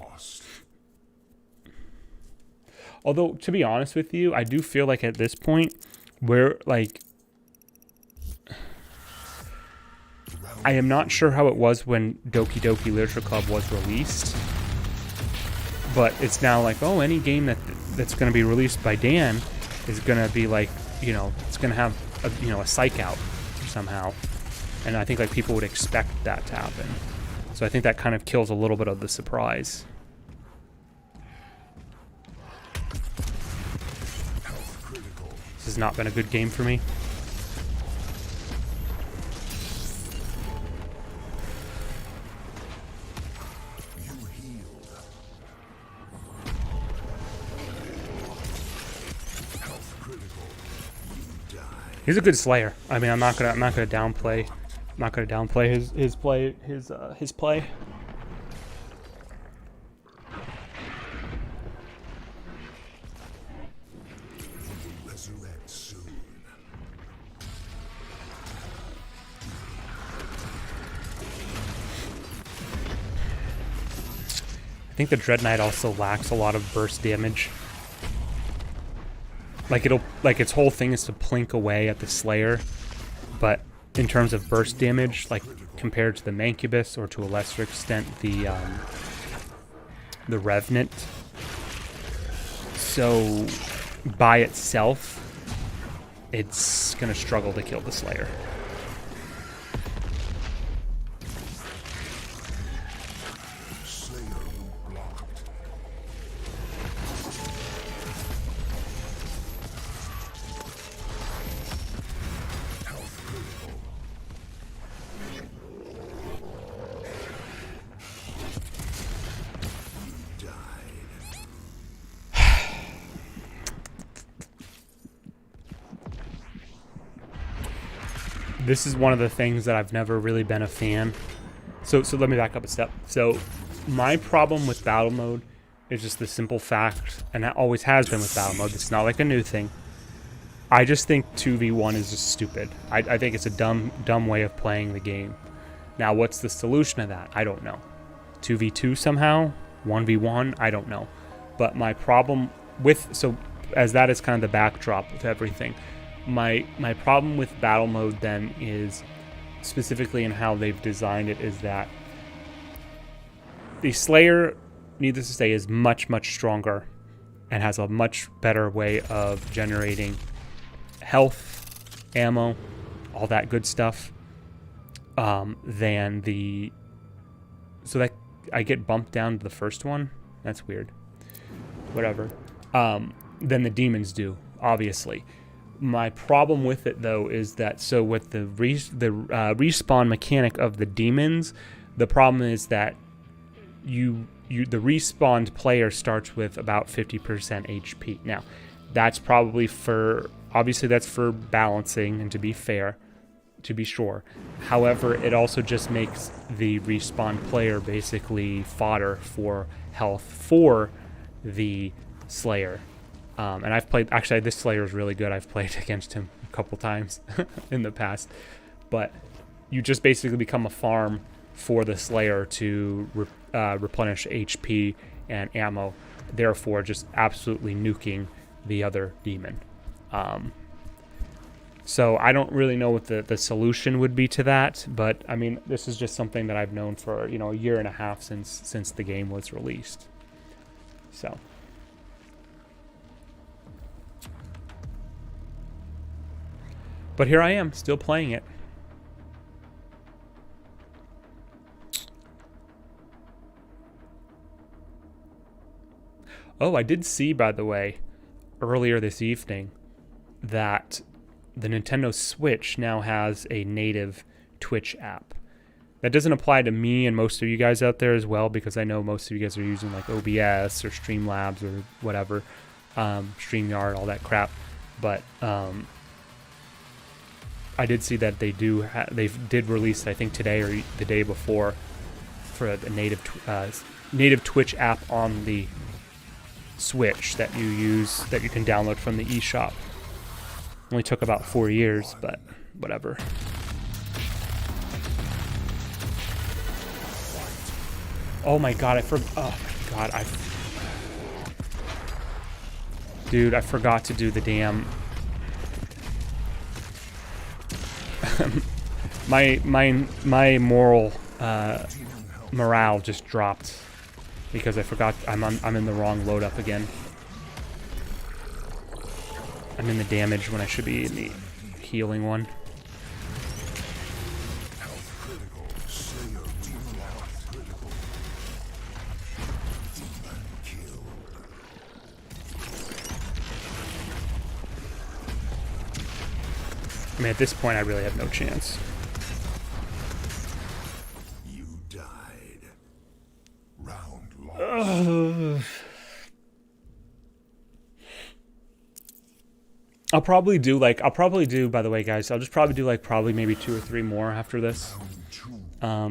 A: Although, to be honest with you, I do feel like at this point, we're like, I am not sure how it was when Doki Doki Literature Club was released, but it's now like, oh, any game that's going to be released by Dan is going to be like, you know, it's going to have a psych out somehow. And I think like people would expect that to happen. So I think that kind of kills a little bit of the surprise. This has not been a good game for me. He's a good slayer. I mean, I'm not gonna downplay his play. think the Dread Knight also lacks a lot of burst damage. Like its whole thing is to plink away at the Slayer, but in terms of burst damage, like compared to the Mancubus or to a lesser extent the Revenant, so by itself, it's gonna struggle to kill the Slayer. This is one of the things that I've never really been a fan. So let me back up a step. So my problem with battle mode is just the simple fact, and that always has been with battle mode, it's not like a new thing. I just think 2v1 is just stupid. I think it's a dumb way of playing the game. Now, what's the solution to that? I don't know. 2v2 somehow? 1v1? I don't know. But my problem with... So, as that is kind of the backdrop to everything, my problem with battle mode then is, specifically in how they've designed it, is that the Slayer, needless to say, is much, much stronger and has a much better way of generating health, ammo, all that good stuff, than the... So that I get bumped down to the first one? That's weird. Whatever. Than the demons do, obviously. My problem with it, though, is that, so with the respawn mechanic of the demons, the problem is that the respawned player starts with about 50% HP. Now, that's probably obviously that's for balancing and to be fair, to be sure. However, it also just makes the respawned player basically fodder for health for the Slayer. And I've played, actually this Slayer is really good. I've played against him a couple times in the past. But you just basically become a farm for the Slayer to replenish HP and ammo, therefore just absolutely nuking the other demon. So I don't really know what the solution would be to that, but I mean, this is just something that I've known for, a year and a half since the game was released. So... But here I am, still playing it. Oh, I did see, by the way, earlier this evening, that the Nintendo Switch now has a native Twitch app. That doesn't apply to me and most of you guys out there as well, because I know most of you guys are using like OBS or Streamlabs or whatever, StreamYard, all that crap. But I did see that they did release, I think today or the day before, for a native Twitch app on the Switch that you can download from the eShop. Only took about 4 years, but whatever. Oh my god, Dude, I forgot to do the damn... my moral morale just dropped because I forgot I'm in the wrong load up again. I'm in the damage when I should be in the healing one. I mean, at this point, I really have no chance.
B: You died. Round lost.
A: I'll probably do, by the way, guys, I'll just probably do, probably maybe 2 or 3 more after this. I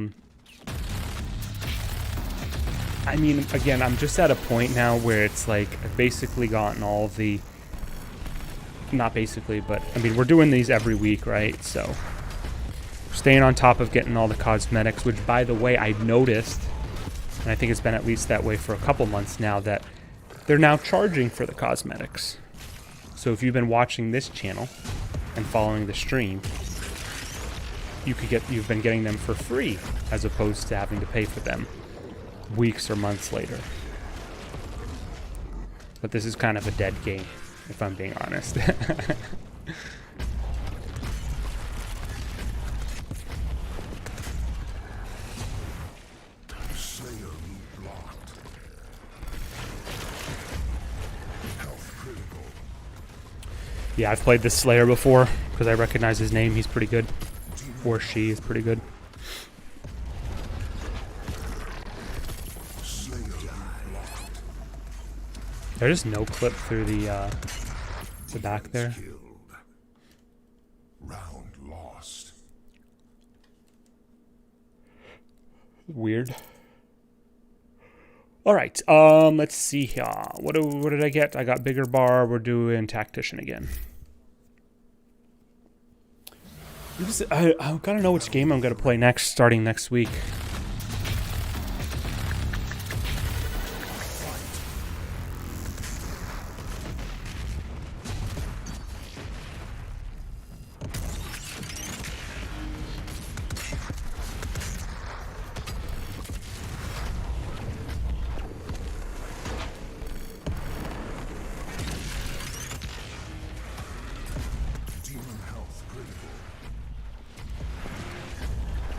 A: mean, again, I'm just at a point now where it's like, I've basically gotten all of the... Not basically, but I mean, we're doing these every week, right? So staying on top of getting all the cosmetics, which, by the way, I noticed and I think it's been at least that way for a couple months now, that they're now charging for the cosmetics. So if you've been watching this channel and following the stream, you've been getting them for free as opposed to having to pay for them weeks or months later. But this is kind of a dead game, if I'm being honest. Yeah, I've played this Slayer before because I recognize his name. He's pretty good. Or she is pretty good. There's no clip through the back there.
B: Round lost.
A: Weird. All right. Let's see here. What did I get? I got bigger bar. We're doing tactician again. I gotta know which game I'm gonna play next, starting next week.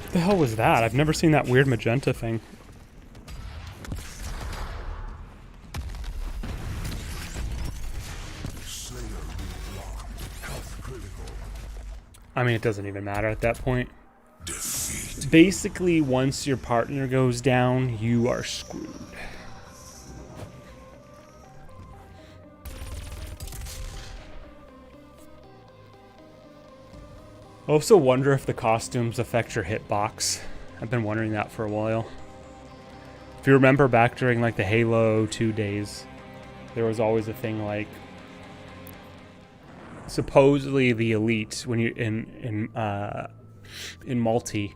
A: What the hell was that? I've never seen that weird magenta thing. I mean, it doesn't even matter at that point. Basically, once your partner goes down, you are screwed. I also wonder if the costumes affect your hitbox. I've been wondering that for a while. If you remember back during like the Halo 2 days, there was always a thing like supposedly the elite when you in multi,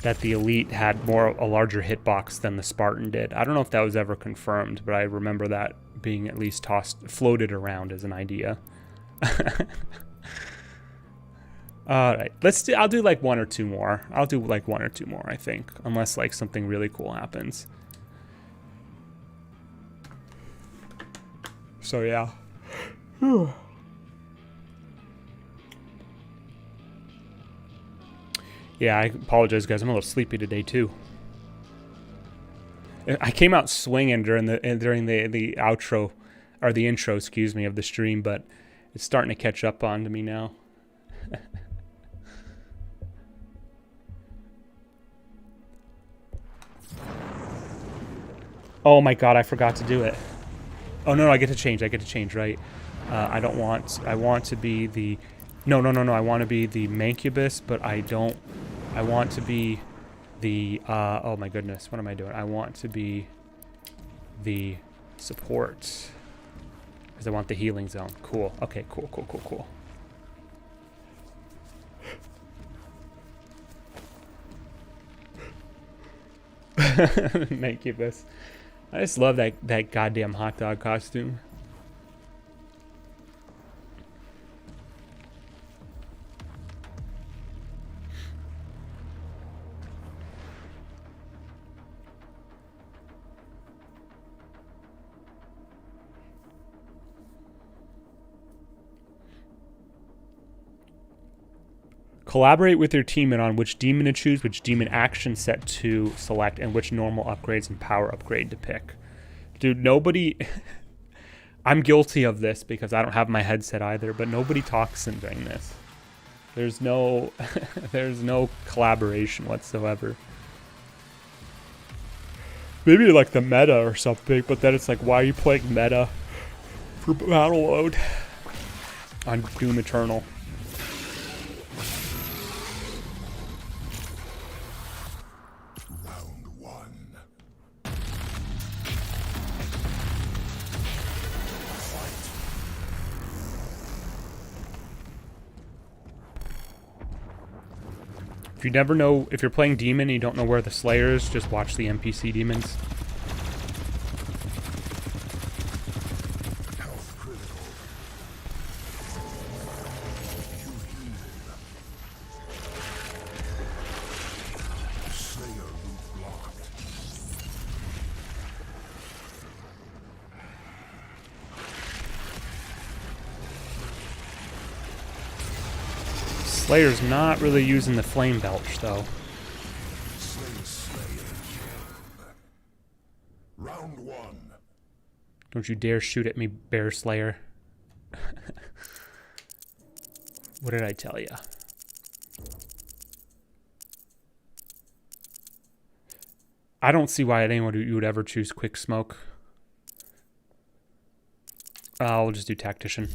A: that the elite had a larger hitbox than the Spartan did. I don't know if that was ever confirmed, but I remember that being at least floated around as an idea. All right, I'll do like one or two more. I'll do like one or two more, I think, unless like something really cool happens. So yeah. Yeah, I apologize, guys. I'm a little sleepy today too. I came out swinging during the outro, or the intro, excuse me, of the stream, but it's starting to catch up on to me now. Oh my god, I forgot to do it. Oh no, I get to change, right? I want to be the... No, I want to be the Mancubus, but I want to be the... oh my goodness, what am I doing? I want to be the support. Because I want the healing zone. Cool, okay, cool. Mancubus. I just love that goddamn hot dog costume. Collaborate with your teammate on which demon to choose, which demon action set to select, and which normal upgrades and power upgrade to pick. Dude, nobody... I'm guilty of this because I don't have my headset either, but nobody talks in during this. There's no... there's no collaboration whatsoever. Maybe like the meta or something, but then it's like, why are you playing meta for battle mode on Doom Eternal? If you never know, if you're playing Demon and you don't know where the Slayer is, just watch the NPC demons. Slayer's not really using the flame belch, though.
B: Round one.
A: Don't you dare shoot at me, Bear Slayer. What did I tell ya? I don't see why anyone you would ever choose quick smoke. I'll just do tactician.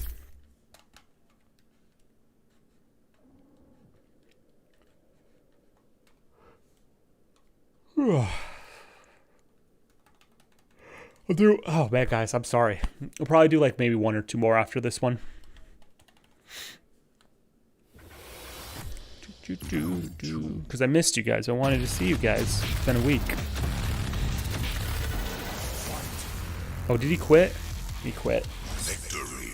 A: I'll do. Oh man, guys, I'm sorry. I'll probably do like maybe 1 or 2 more after this one. Because I missed you guys. I wanted to see you guys. It's been a week. Oh, did he quit? He quit.
B: Victory.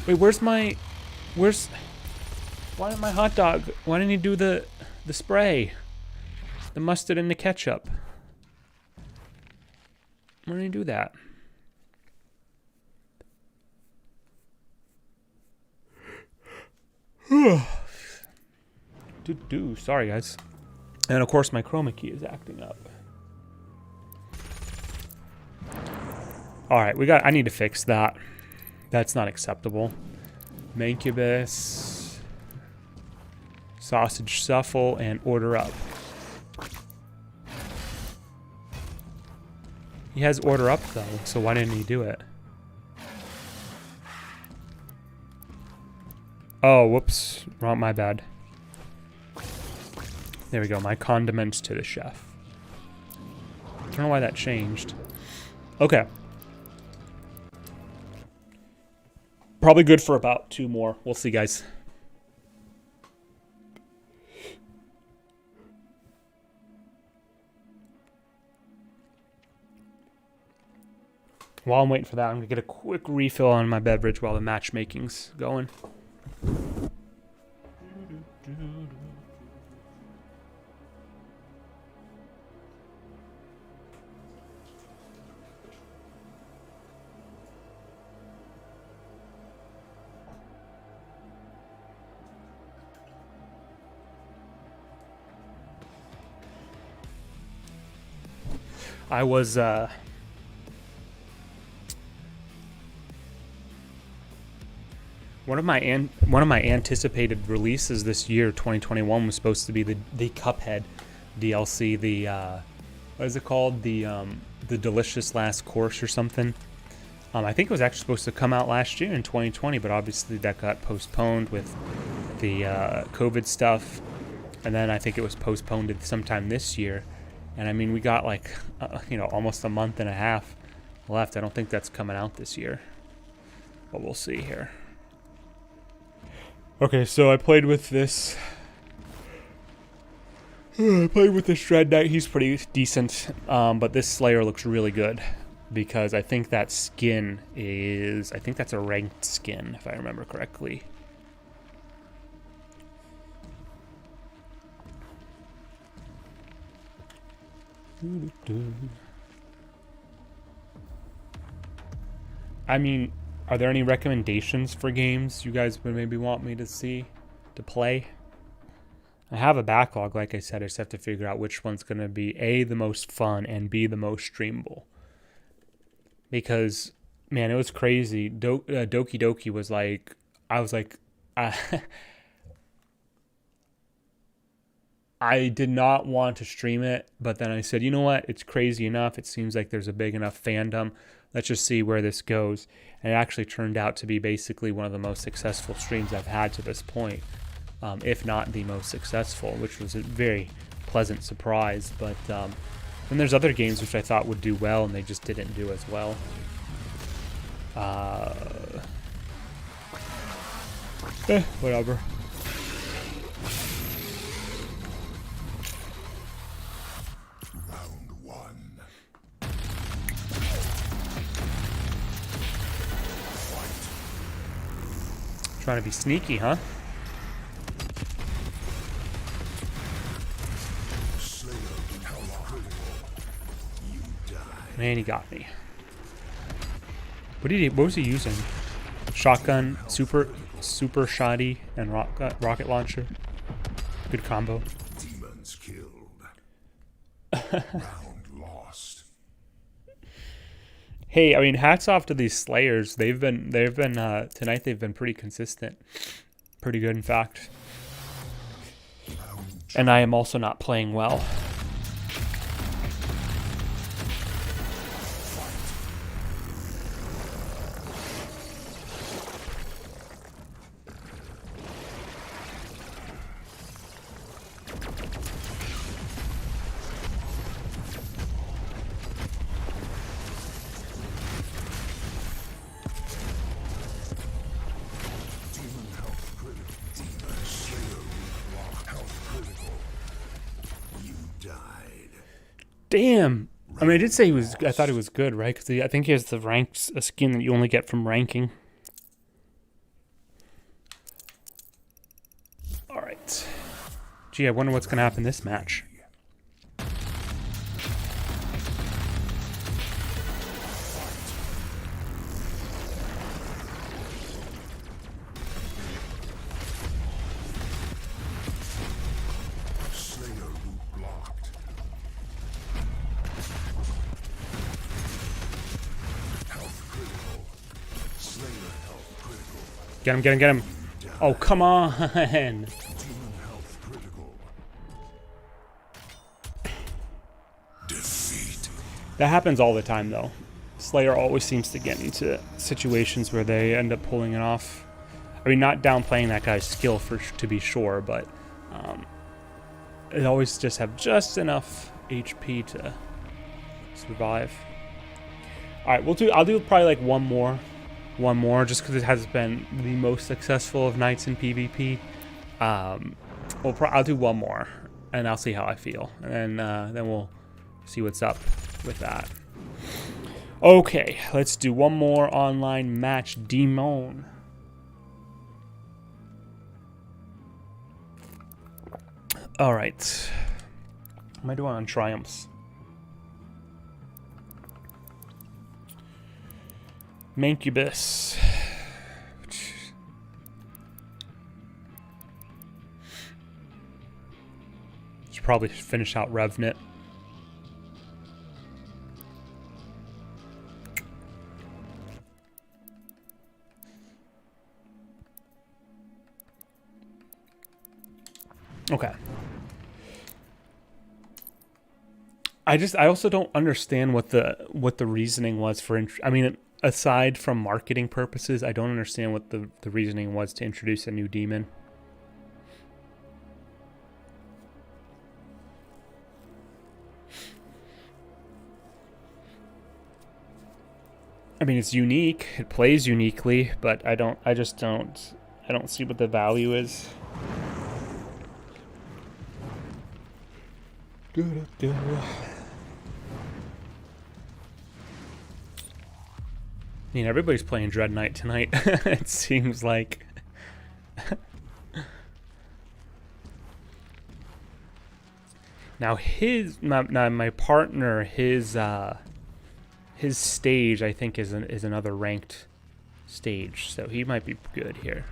A: Wait, where's my... Why didn't my hot dog... Why didn't he do the spray? The mustard and the ketchup. Why didn't he do that? Sorry, guys. And of course, my chroma key is acting up. Alright, I need to fix that. That's not acceptable. Mancubus. Sausage Shuffle and Order Up. He has Order Up though, so why didn't he do it? Oh, whoops. Wrong, my bad. There we go, my condiments to the chef. I don't know why that changed. Okay. Probably good for about 2 more. We'll see, guys. While I'm waiting for that, I'm going to get a quick refill on my beverage while the matchmaking's going. I was one of my anticipated releases this year, 2021, was supposed to be the Cuphead DLC, the what is it called, the Delicious Last Course or something. I think it was actually supposed to come out last year in 2020, but obviously that got postponed with the COVID stuff, and then I think it was postponed to sometime this year. And I mean, we got like, almost a month and a half left. I don't think that's coming out this year, but we'll see here. Okay, so I played with this. I played with this Dread Knight. He's pretty decent, but this Slayer looks really good because I think that skin is, I think that's a ranked skin, if I remember correctly. I mean, are there any recommendations for games you guys would maybe want me to play? I have a backlog, like I said. I just have to figure out which one's going to be A, the most fun, and B, the most streamable. Because, man, it was crazy. Doki Doki was like, I was like, I did not want to stream it, but then I said, you know what? It's crazy enough. It seems like there's a big enough fandom. Let's just see where this goes. And it actually turned out to be basically one of the most successful streams I've had to this point, if not the most successful, which was a very pleasant surprise. But then there's other games which I thought would do well, and they just didn't do as well. Whatever. Trying to be sneaky, huh? Man, he got me. What was he using? Shotgun, super shoddy, and rocket launcher. Good combo.
B: Demons killed. Round lost.
A: Hey, I mean, hats off to these Slayers. They've been tonight. They've been pretty consistent, pretty good, in fact. And I am also not playing well. Damn. I mean, I did say he was. I thought he was good, right? Because I think he has the ranks, a skin that you only get from ranking. All right. Gee, I wonder what's going to happen this match. Get him, get him, get him. Oh, come on.
B: Defeat.
A: That happens all the time, though. Slayer always seems to get into situations where they end up pulling it off. I mean, not downplaying that guy's skill to be sure, but they always just have just enough HP to survive. All right, I'll do probably like one more, just because it has been the most successful of nights in PvP. I'll do one more, and I'll see how I feel, and then we'll see what's up with that. Okay, let's do one more online match. Demon. All right. What am I doing on triumphs? Mancubus. Should probably finish out Revenant. Okay. I also don't understand what the reasoning was for. I mean, aside from marketing purposes, I don't understand what the reasoning was to introduce a new demon. I mean, it's unique. It plays uniquely, but I don't see what the value is. I mean, everybody's playing Dread Knight tonight. It seems like. Now my partner, his stage, I think, is another ranked stage, so he might be good here.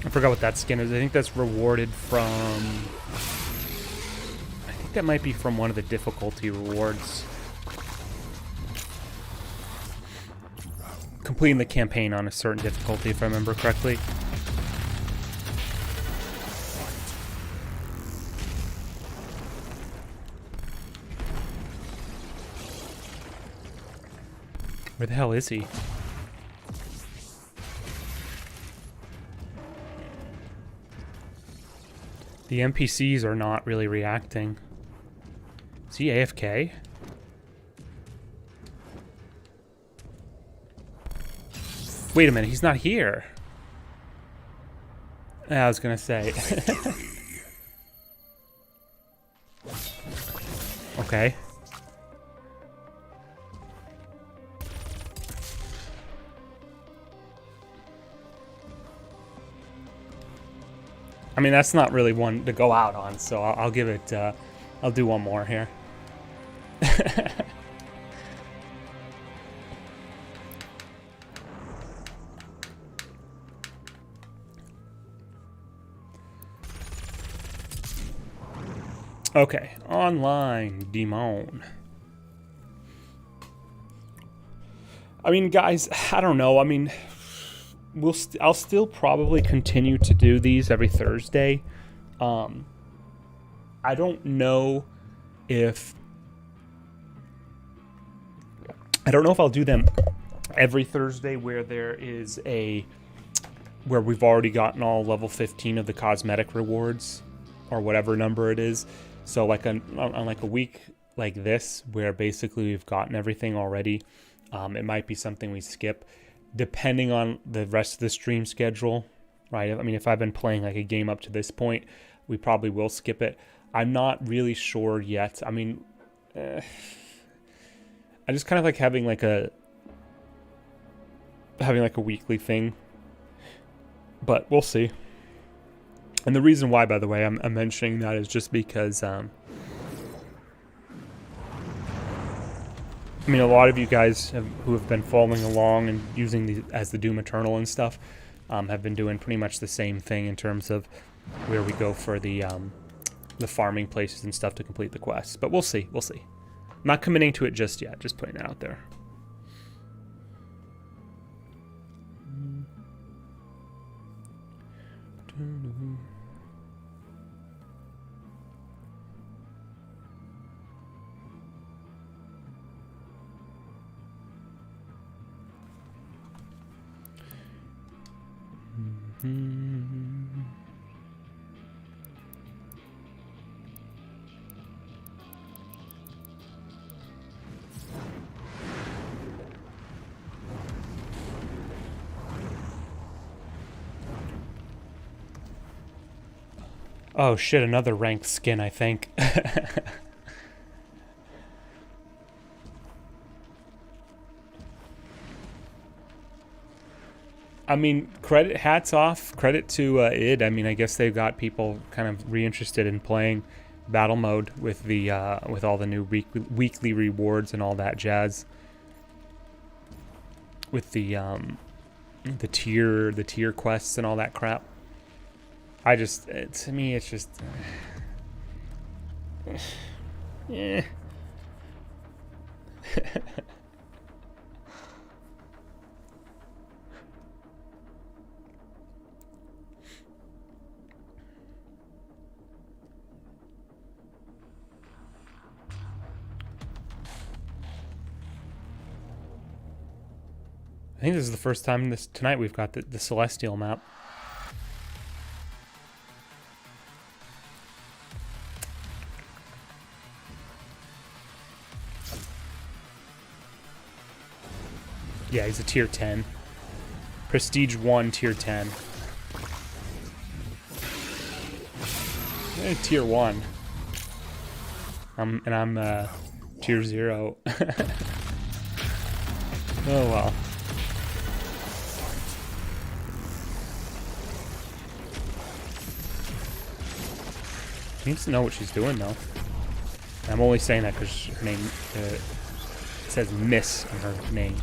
A: I forgot what that skin is. I think that's rewarded from... I think that might be from one of the difficulty rewards. Completing the campaign on a certain difficulty, if I remember correctly. Where the hell is he? The NPCs are not really reacting. Is he AFK? Wait a minute, he's not here. I was gonna say. Okay. I mean, that's not really one to go out on, so I'll give it, I'll do one more here. Okay, online demon. I mean, guys, I don't know. I mean, I'll still probably continue to do these every Thursday. I don't know if I'll do them every Thursday where we've already gotten all level 15 of the cosmetic rewards or whatever number it is. So like on like a week like this where basically we've gotten everything already, it might be something we skip depending on the rest of the stream schedule, right? I mean, if I've been playing like a game up to this point, we probably will skip it. I'm not really sure yet. I mean, I just kind of like having like a weekly thing, but we'll see. And the reason why, by the way, I'm mentioning that is just because, I mean, a lot of you guys who have been following along and using these as the Doom Eternal and stuff have been doing pretty much the same thing in terms of where we go for the farming places and stuff to complete the quests. But we'll see. We'll see. I'm not committing to it just yet. Just putting it out there. Oh shit, another ranked skin, I think. I mean, hats off, credit to id. I mean, I guess they've got people kind of reinterested in playing battle mode with the with all the new weekly rewards and all that jazz. With the tier quests and all that crap. To me, it's just, yeah. I think this is the first time tonight we've got the Celestial map. Yeah, he's a tier 10. Prestige 1, tier 10. Tier 1. And I'm tier 0. Oh well. She needs to know what she's doing though. I'm only saying that because her name says Miss in her name.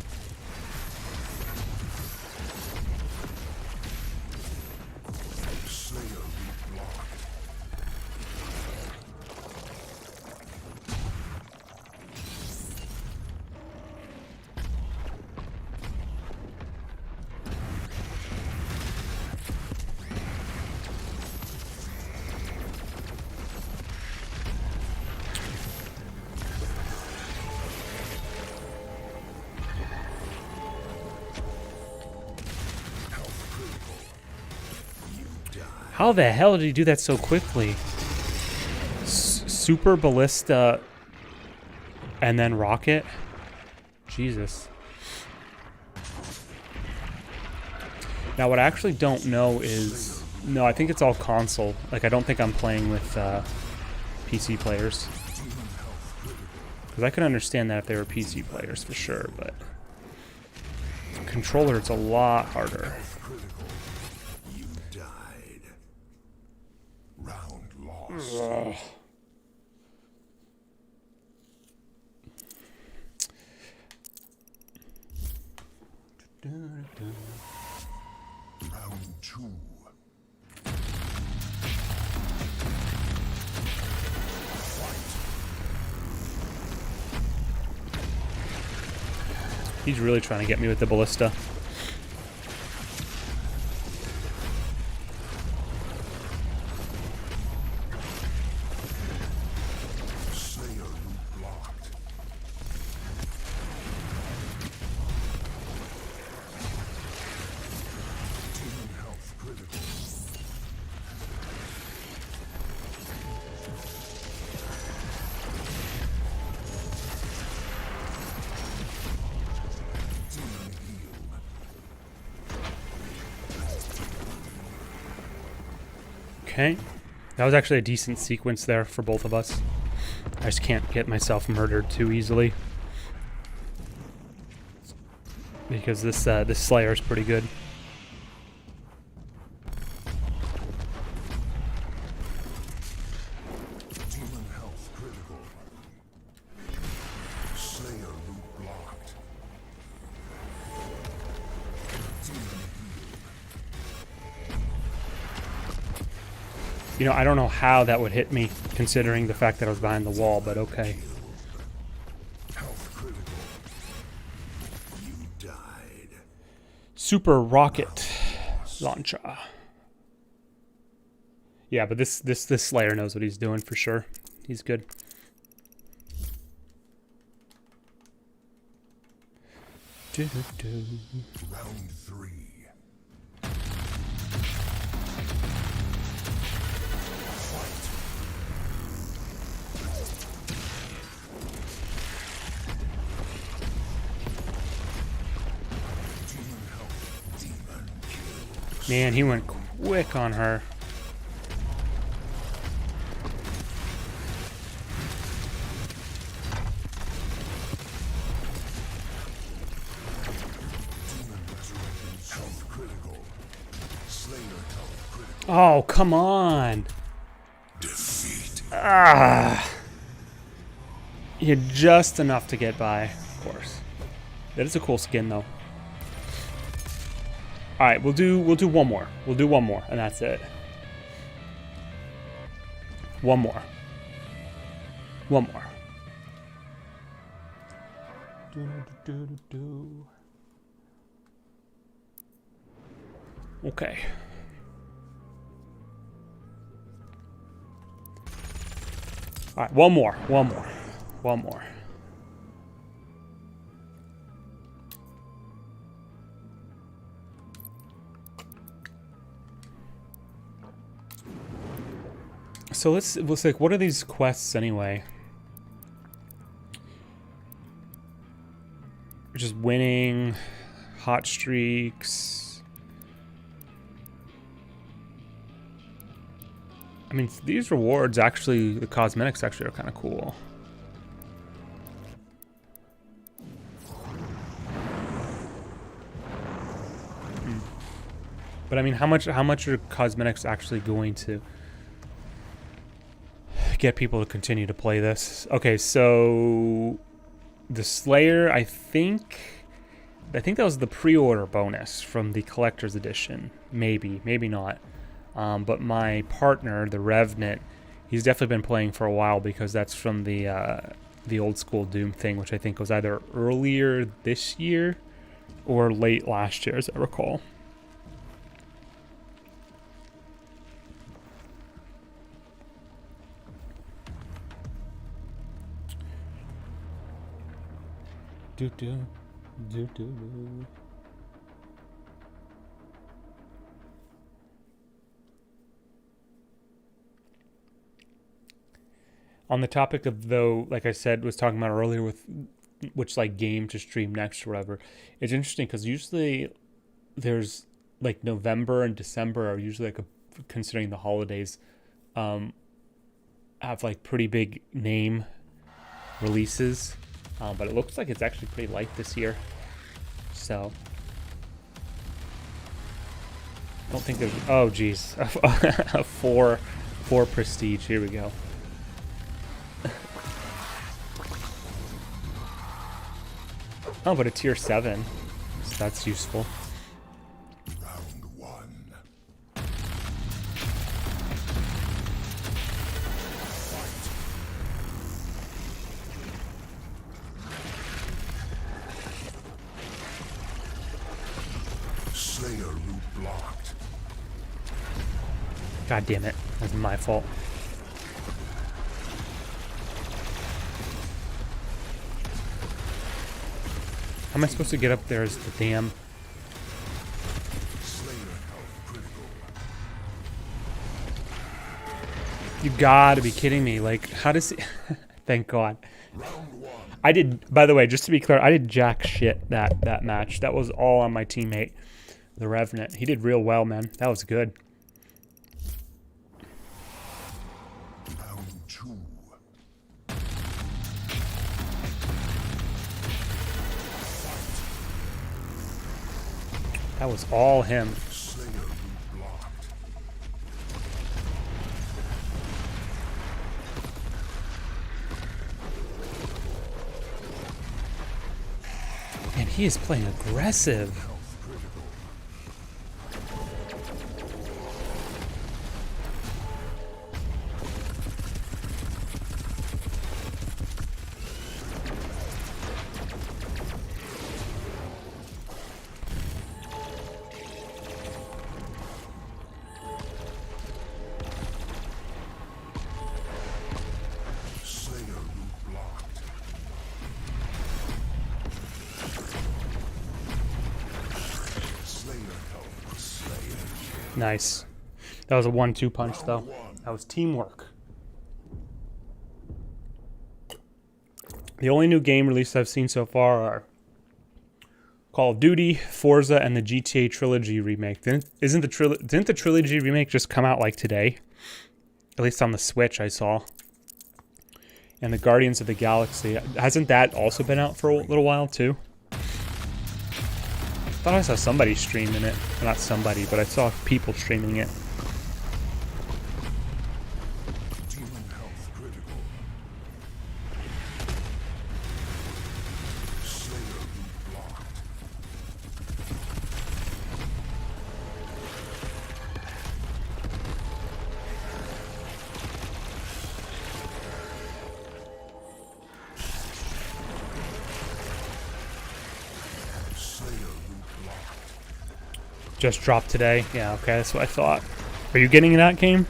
A: How the hell did he do that so quickly? Super Ballista And then rocket? Jesus. Now, what I actually don't know is... No, I think it's all console. Like, I don't think I'm playing with PC players. Because I can understand that if they were PC players, for sure, but... Controller, it's a lot harder.
B: You died. Round lost.
A: Ugh.
B: Round 2.
A: He's really trying to get me with the ballista.
B: Slayer loop blocked. Demon health critical. Demon healed.
A: Okay. That was actually a decent sequence there for both of us. I just can't get myself murdered too easily. Because this Slayer is pretty good.
B: Demon health critical. Slayer loop blocked. Demon
A: You know, I don't know how that would hit me, considering the fact that I was behind the wall, but okay.
B: health critical. You died.
A: Super rocket launcher. Yeah, but this Slayer knows what he's doing for sure. He's good.
B: Round 3. Demon health. Demon kill.
A: Man, he went quick on her.
B: Demon resurrected. Health critical. Slayer health critical.
A: Oh, come on.
B: Defeat.
A: Ah. You had just enough to get by, of course. That is a cool skin, though. All right, we'll do one more. We'll do one more, and that's it. One more. One more. Okay. All right, one more. One more. One more. So let's like, what are these quests anyway? Just winning, hot streaks. I mean, these rewards actually, the cosmetics actually are kind of cool. But I mean, how much are cosmetics actually going to get people to continue to play this? Okay, so the Slayer, I think that was the pre-order bonus from the collector's edition. Maybe not. But my partner, the Revenant, he's definitely been playing for a while because that's from the old school Doom thing, which I think was either earlier this year or late last year, as I recall. On the topic of, though, like I said, was talking about earlier with which like game to stream next or whatever. It's interesting because usually there's like November and December are usually like considering the holidays, have like pretty big name releases, but it looks like it's actually pretty light this year. So I don't think there's. Oh geez, a four prestige. Here we go. Oh, but a tier 7, so that's useful.
B: Round one. Slayer route blocked.
A: God damn it, that's my fault. How am I supposed to get up there as the damn...
B: Slayer health critical.
A: You gotta be kidding me. Like, how does he... Thank God.
B: Round one.
A: I did, by the way, just to be clear, I did jack shit that match. That was all on my teammate, the Revenant. He did real well, man. That was good.
B: Round two.
A: That was all him.
B: Slayer route blocked.
A: And he is playing aggressive.
B: Health critical. Slayer route blocked. Slayer health. Slayer.
A: Nice. That was a 1-2 punch, though. That was teamwork. The only new game releases I've seen so far are Call of Duty, Forza, and the GTA Trilogy remake. Didn't the Trilogy remake just come out like today? At least on the Switch, I saw. And the Guardians of the Galaxy. Hasn't that also been out for a little while, too? I thought I saw somebody streaming it. Well, not somebody, but I saw people streaming it.
B: Demon health critical. Slayer route blocked. Slayer route blocked.
A: Just dropped today. Yeah, okay, that's what I thought. Are you getting in that game?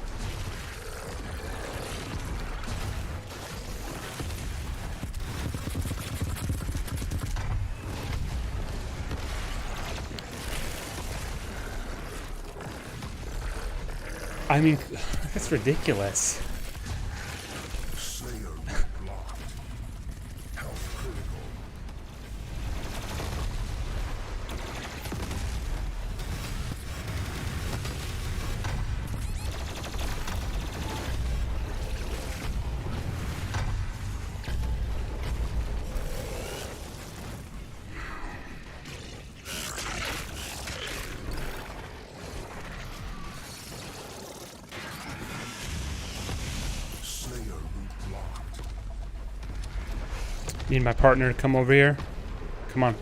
A: I mean, that's ridiculous.
B: Slayer route blocked. Health critical. Slayer route blocked.
A: Need my partner to come over here. Come on.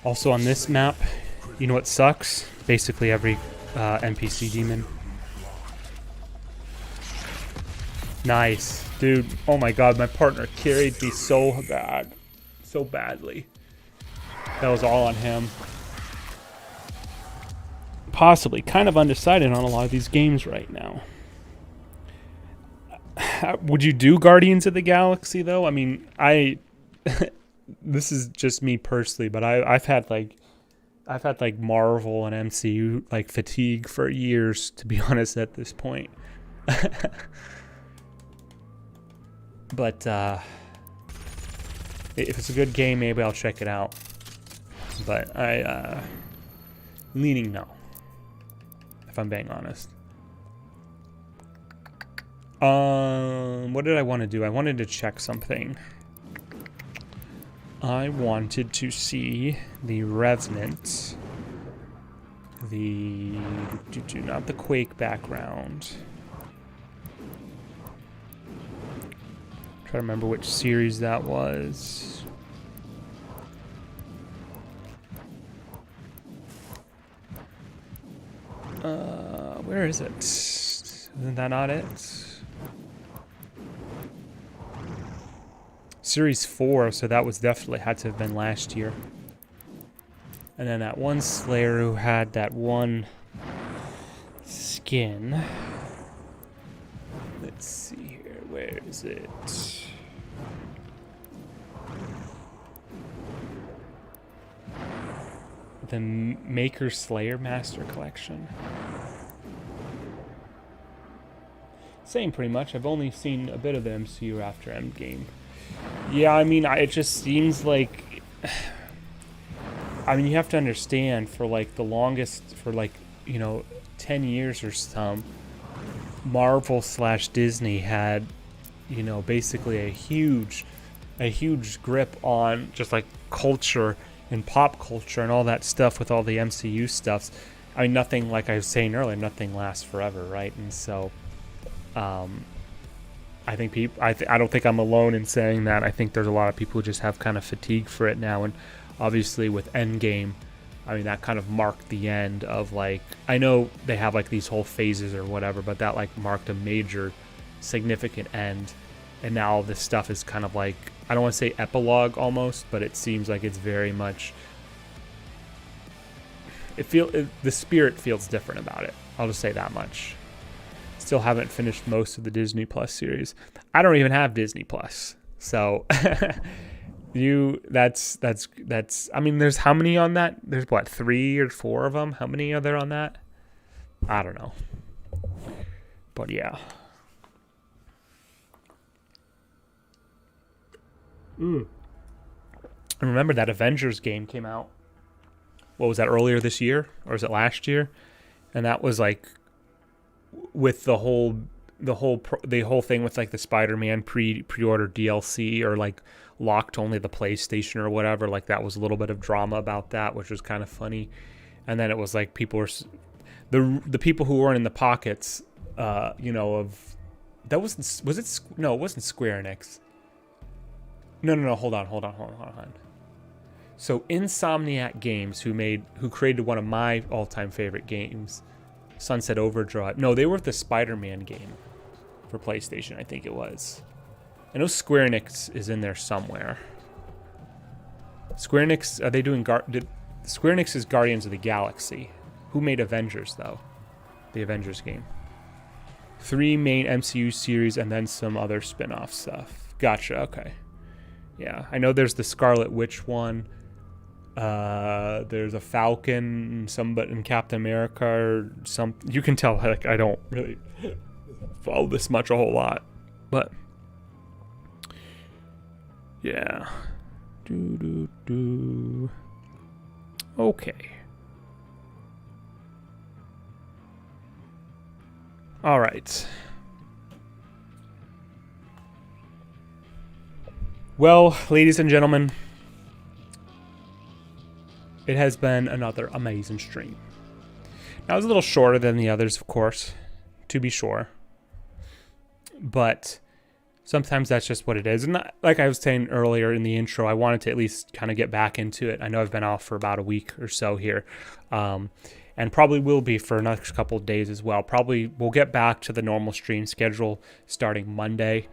A: Also on this map, you know what sucks? Basically every NPC demon. Nice. Dude, oh my god, my partner carried me so bad. So badly. That was all on him. Possibly kind of undecided on a lot of these games right now. Would you do Guardians of the Galaxy though? I mean, this is just me personally, but I've had like Marvel and MCU like fatigue for years, to be honest, at this point. But if it's a good game, maybe I'll check it out. But leaning no, if I'm being honest. What did I want to do? I wanted to check something. I wanted to see the Revenant, not the Quake background. Try to remember which series that was. Where is it? Isn't that not it? Series 4, so that was definitely had to have been last year. And then that one Slayer who had that one skin. Let's see here, where is it? The Maker Slayer Master Collection. Same pretty much. I've only seen a bit of the MCU after Endgame. Yeah, I mean, it just seems like... I mean, you have to understand, for like the longest, for like, 10 years or some, Marvel / Disney had, basically a huge grip on just like culture and pop culture and all that stuff with all the MCU stuffs. I mean, nothing, like I was saying earlier, nothing lasts forever, right? And so, I think I don't think I'm alone in saying that. I think there's a lot of people who just have kind of fatigue for it now, and obviously with Endgame, I mean, that kind of marked the end of, like, I know they have like these whole phases or whatever, but that like marked a major significant end, and now all this stuff is kind of like, I don't want to say epilogue almost, but it seems like it's very much, the spirit feels different about it. I'll just say that much. Still haven't finished most of the Disney Plus series. I don't even have Disney Plus, so that's I mean, there's how many on that? There's what, 3 or 4 of them? How many are there on that? I don't know, but yeah. And remember that Avengers game came out. What was that, earlier this year, or was it last year? And that was like, with the whole thing with like the Spider-Man pre-order DLC, or like locked only the PlayStation or whatever, like that was a little bit of drama about that, which was kind of funny. And then it was like people were the people who weren't in the pockets, of that it wasn't Square Enix. No, hold on. So Insomniac Games, who created one of my all-time favorite games, Sunset Overdrive. No, they were the Spider-Man game for PlayStation, I think it was. I know Square Enix is in there somewhere. Square Enix, are they doing Square Enix is Guardians of the Galaxy. Who made Avengers, though? The Avengers game. 3 main MCU series and then some other spin-off stuff. Gotcha, okay. Yeah, I know there's the Scarlet Witch one. There's a Falcon, and Captain America, or some. You can tell, like, I don't really follow this much a whole lot, but yeah. Okay. All right. Well, ladies and gentlemen, it has been another amazing stream. Now, it was a little shorter than the others, of course, to be sure. But sometimes that's just what it is. And like I was saying earlier in the intro, I wanted to at least kind of get back into it. I know I've been off for about a week or so here. And probably will be for the next couple of days as well. Probably we'll get back to the normal stream schedule starting Monday,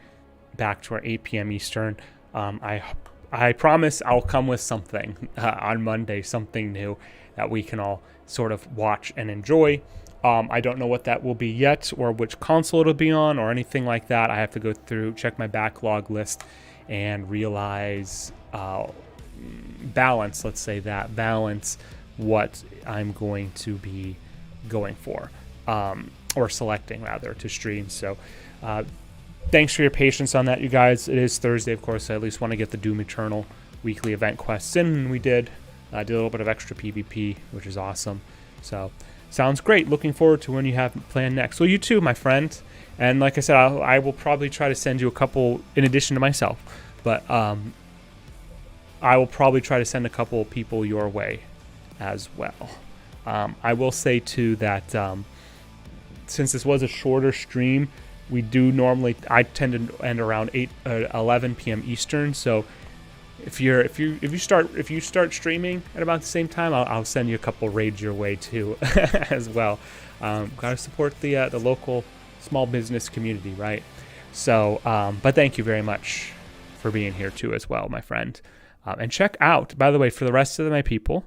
A: back to our 8 p.m. Eastern. I promise I'll come with something on Monday, something new that we can all sort of watch and enjoy. I don't know what that will be yet, or which console it'll be on, or anything like that. I have to go through, check my backlog list, and realize balance, let's say that, balance what I'm going to be going for, or selecting rather, to stream. So thanks for your patience on that, you guys. It is Thursday, of course. I at least want to get the Doom Eternal weekly event quests in, and we did. Did a little bit of extra PvP, which is awesome. So sounds great. Looking forward to when you have planned next. Well, you too, my friend. And like I said, I will probably try to send you a couple in addition to myself, but I will probably try to send a couple people your way as well. I will say too that since this was a shorter stream, we do normally, I tend to end around 11 p.m. Eastern. So if you start streaming at about the same time, I'll send you a couple raids your way too as well. Gotta support the local small business community, right? So, but thank you very much for being here too as well, my friend. And check out, by the way, for the rest of my people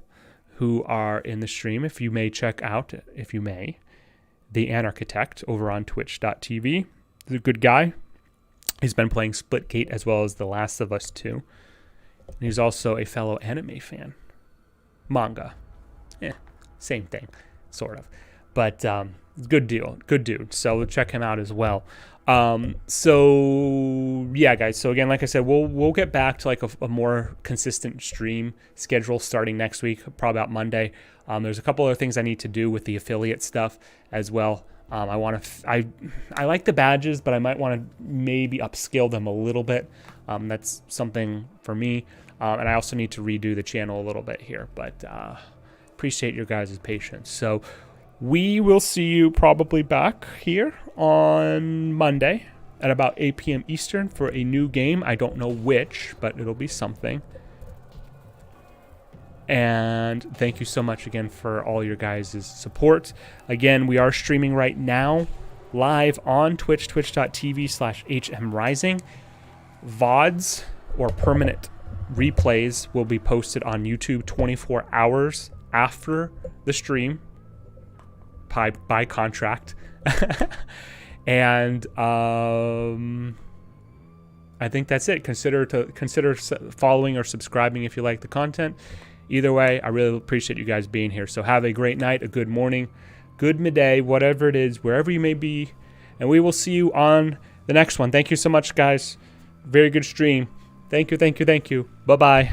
A: who are in the stream, if you may check out, the Anarchitect over on twitch.tv. He's a good guy. He's been playing Splitgate as well as The Last of Us 2. And he's also a fellow anime fan. Manga. Same thing, sort of. But good dude. So check him out as well. So yeah, guys. So again, like I said, we'll get back to like a more consistent stream schedule starting next week, probably about Monday. There's a couple other things I need to do with the affiliate stuff as well. I like the badges, but I might want to maybe upscale them a little bit. That's something for me. And I also need to redo the channel a little bit here, but appreciate your guys' patience. So we will see you probably back here on Monday at about 8 p.m. Eastern for a new game. I don't know which, but it'll be something. And thank you so much again for all your guys' support. Again, we are streaming right now live on Twitch, twitch.tv/HMRising. VODs, or permanent replays, will be posted on YouTube 24 hours after the stream by contract. And I think that's it. Consider following or subscribing if you like the content. Either way, I really appreciate you guys being here. So have a great night, a good morning, good midday, whatever it is, wherever you may be. And we will see you on the next one. Thank you so much, guys. Very good stream. Thank you. Bye-bye.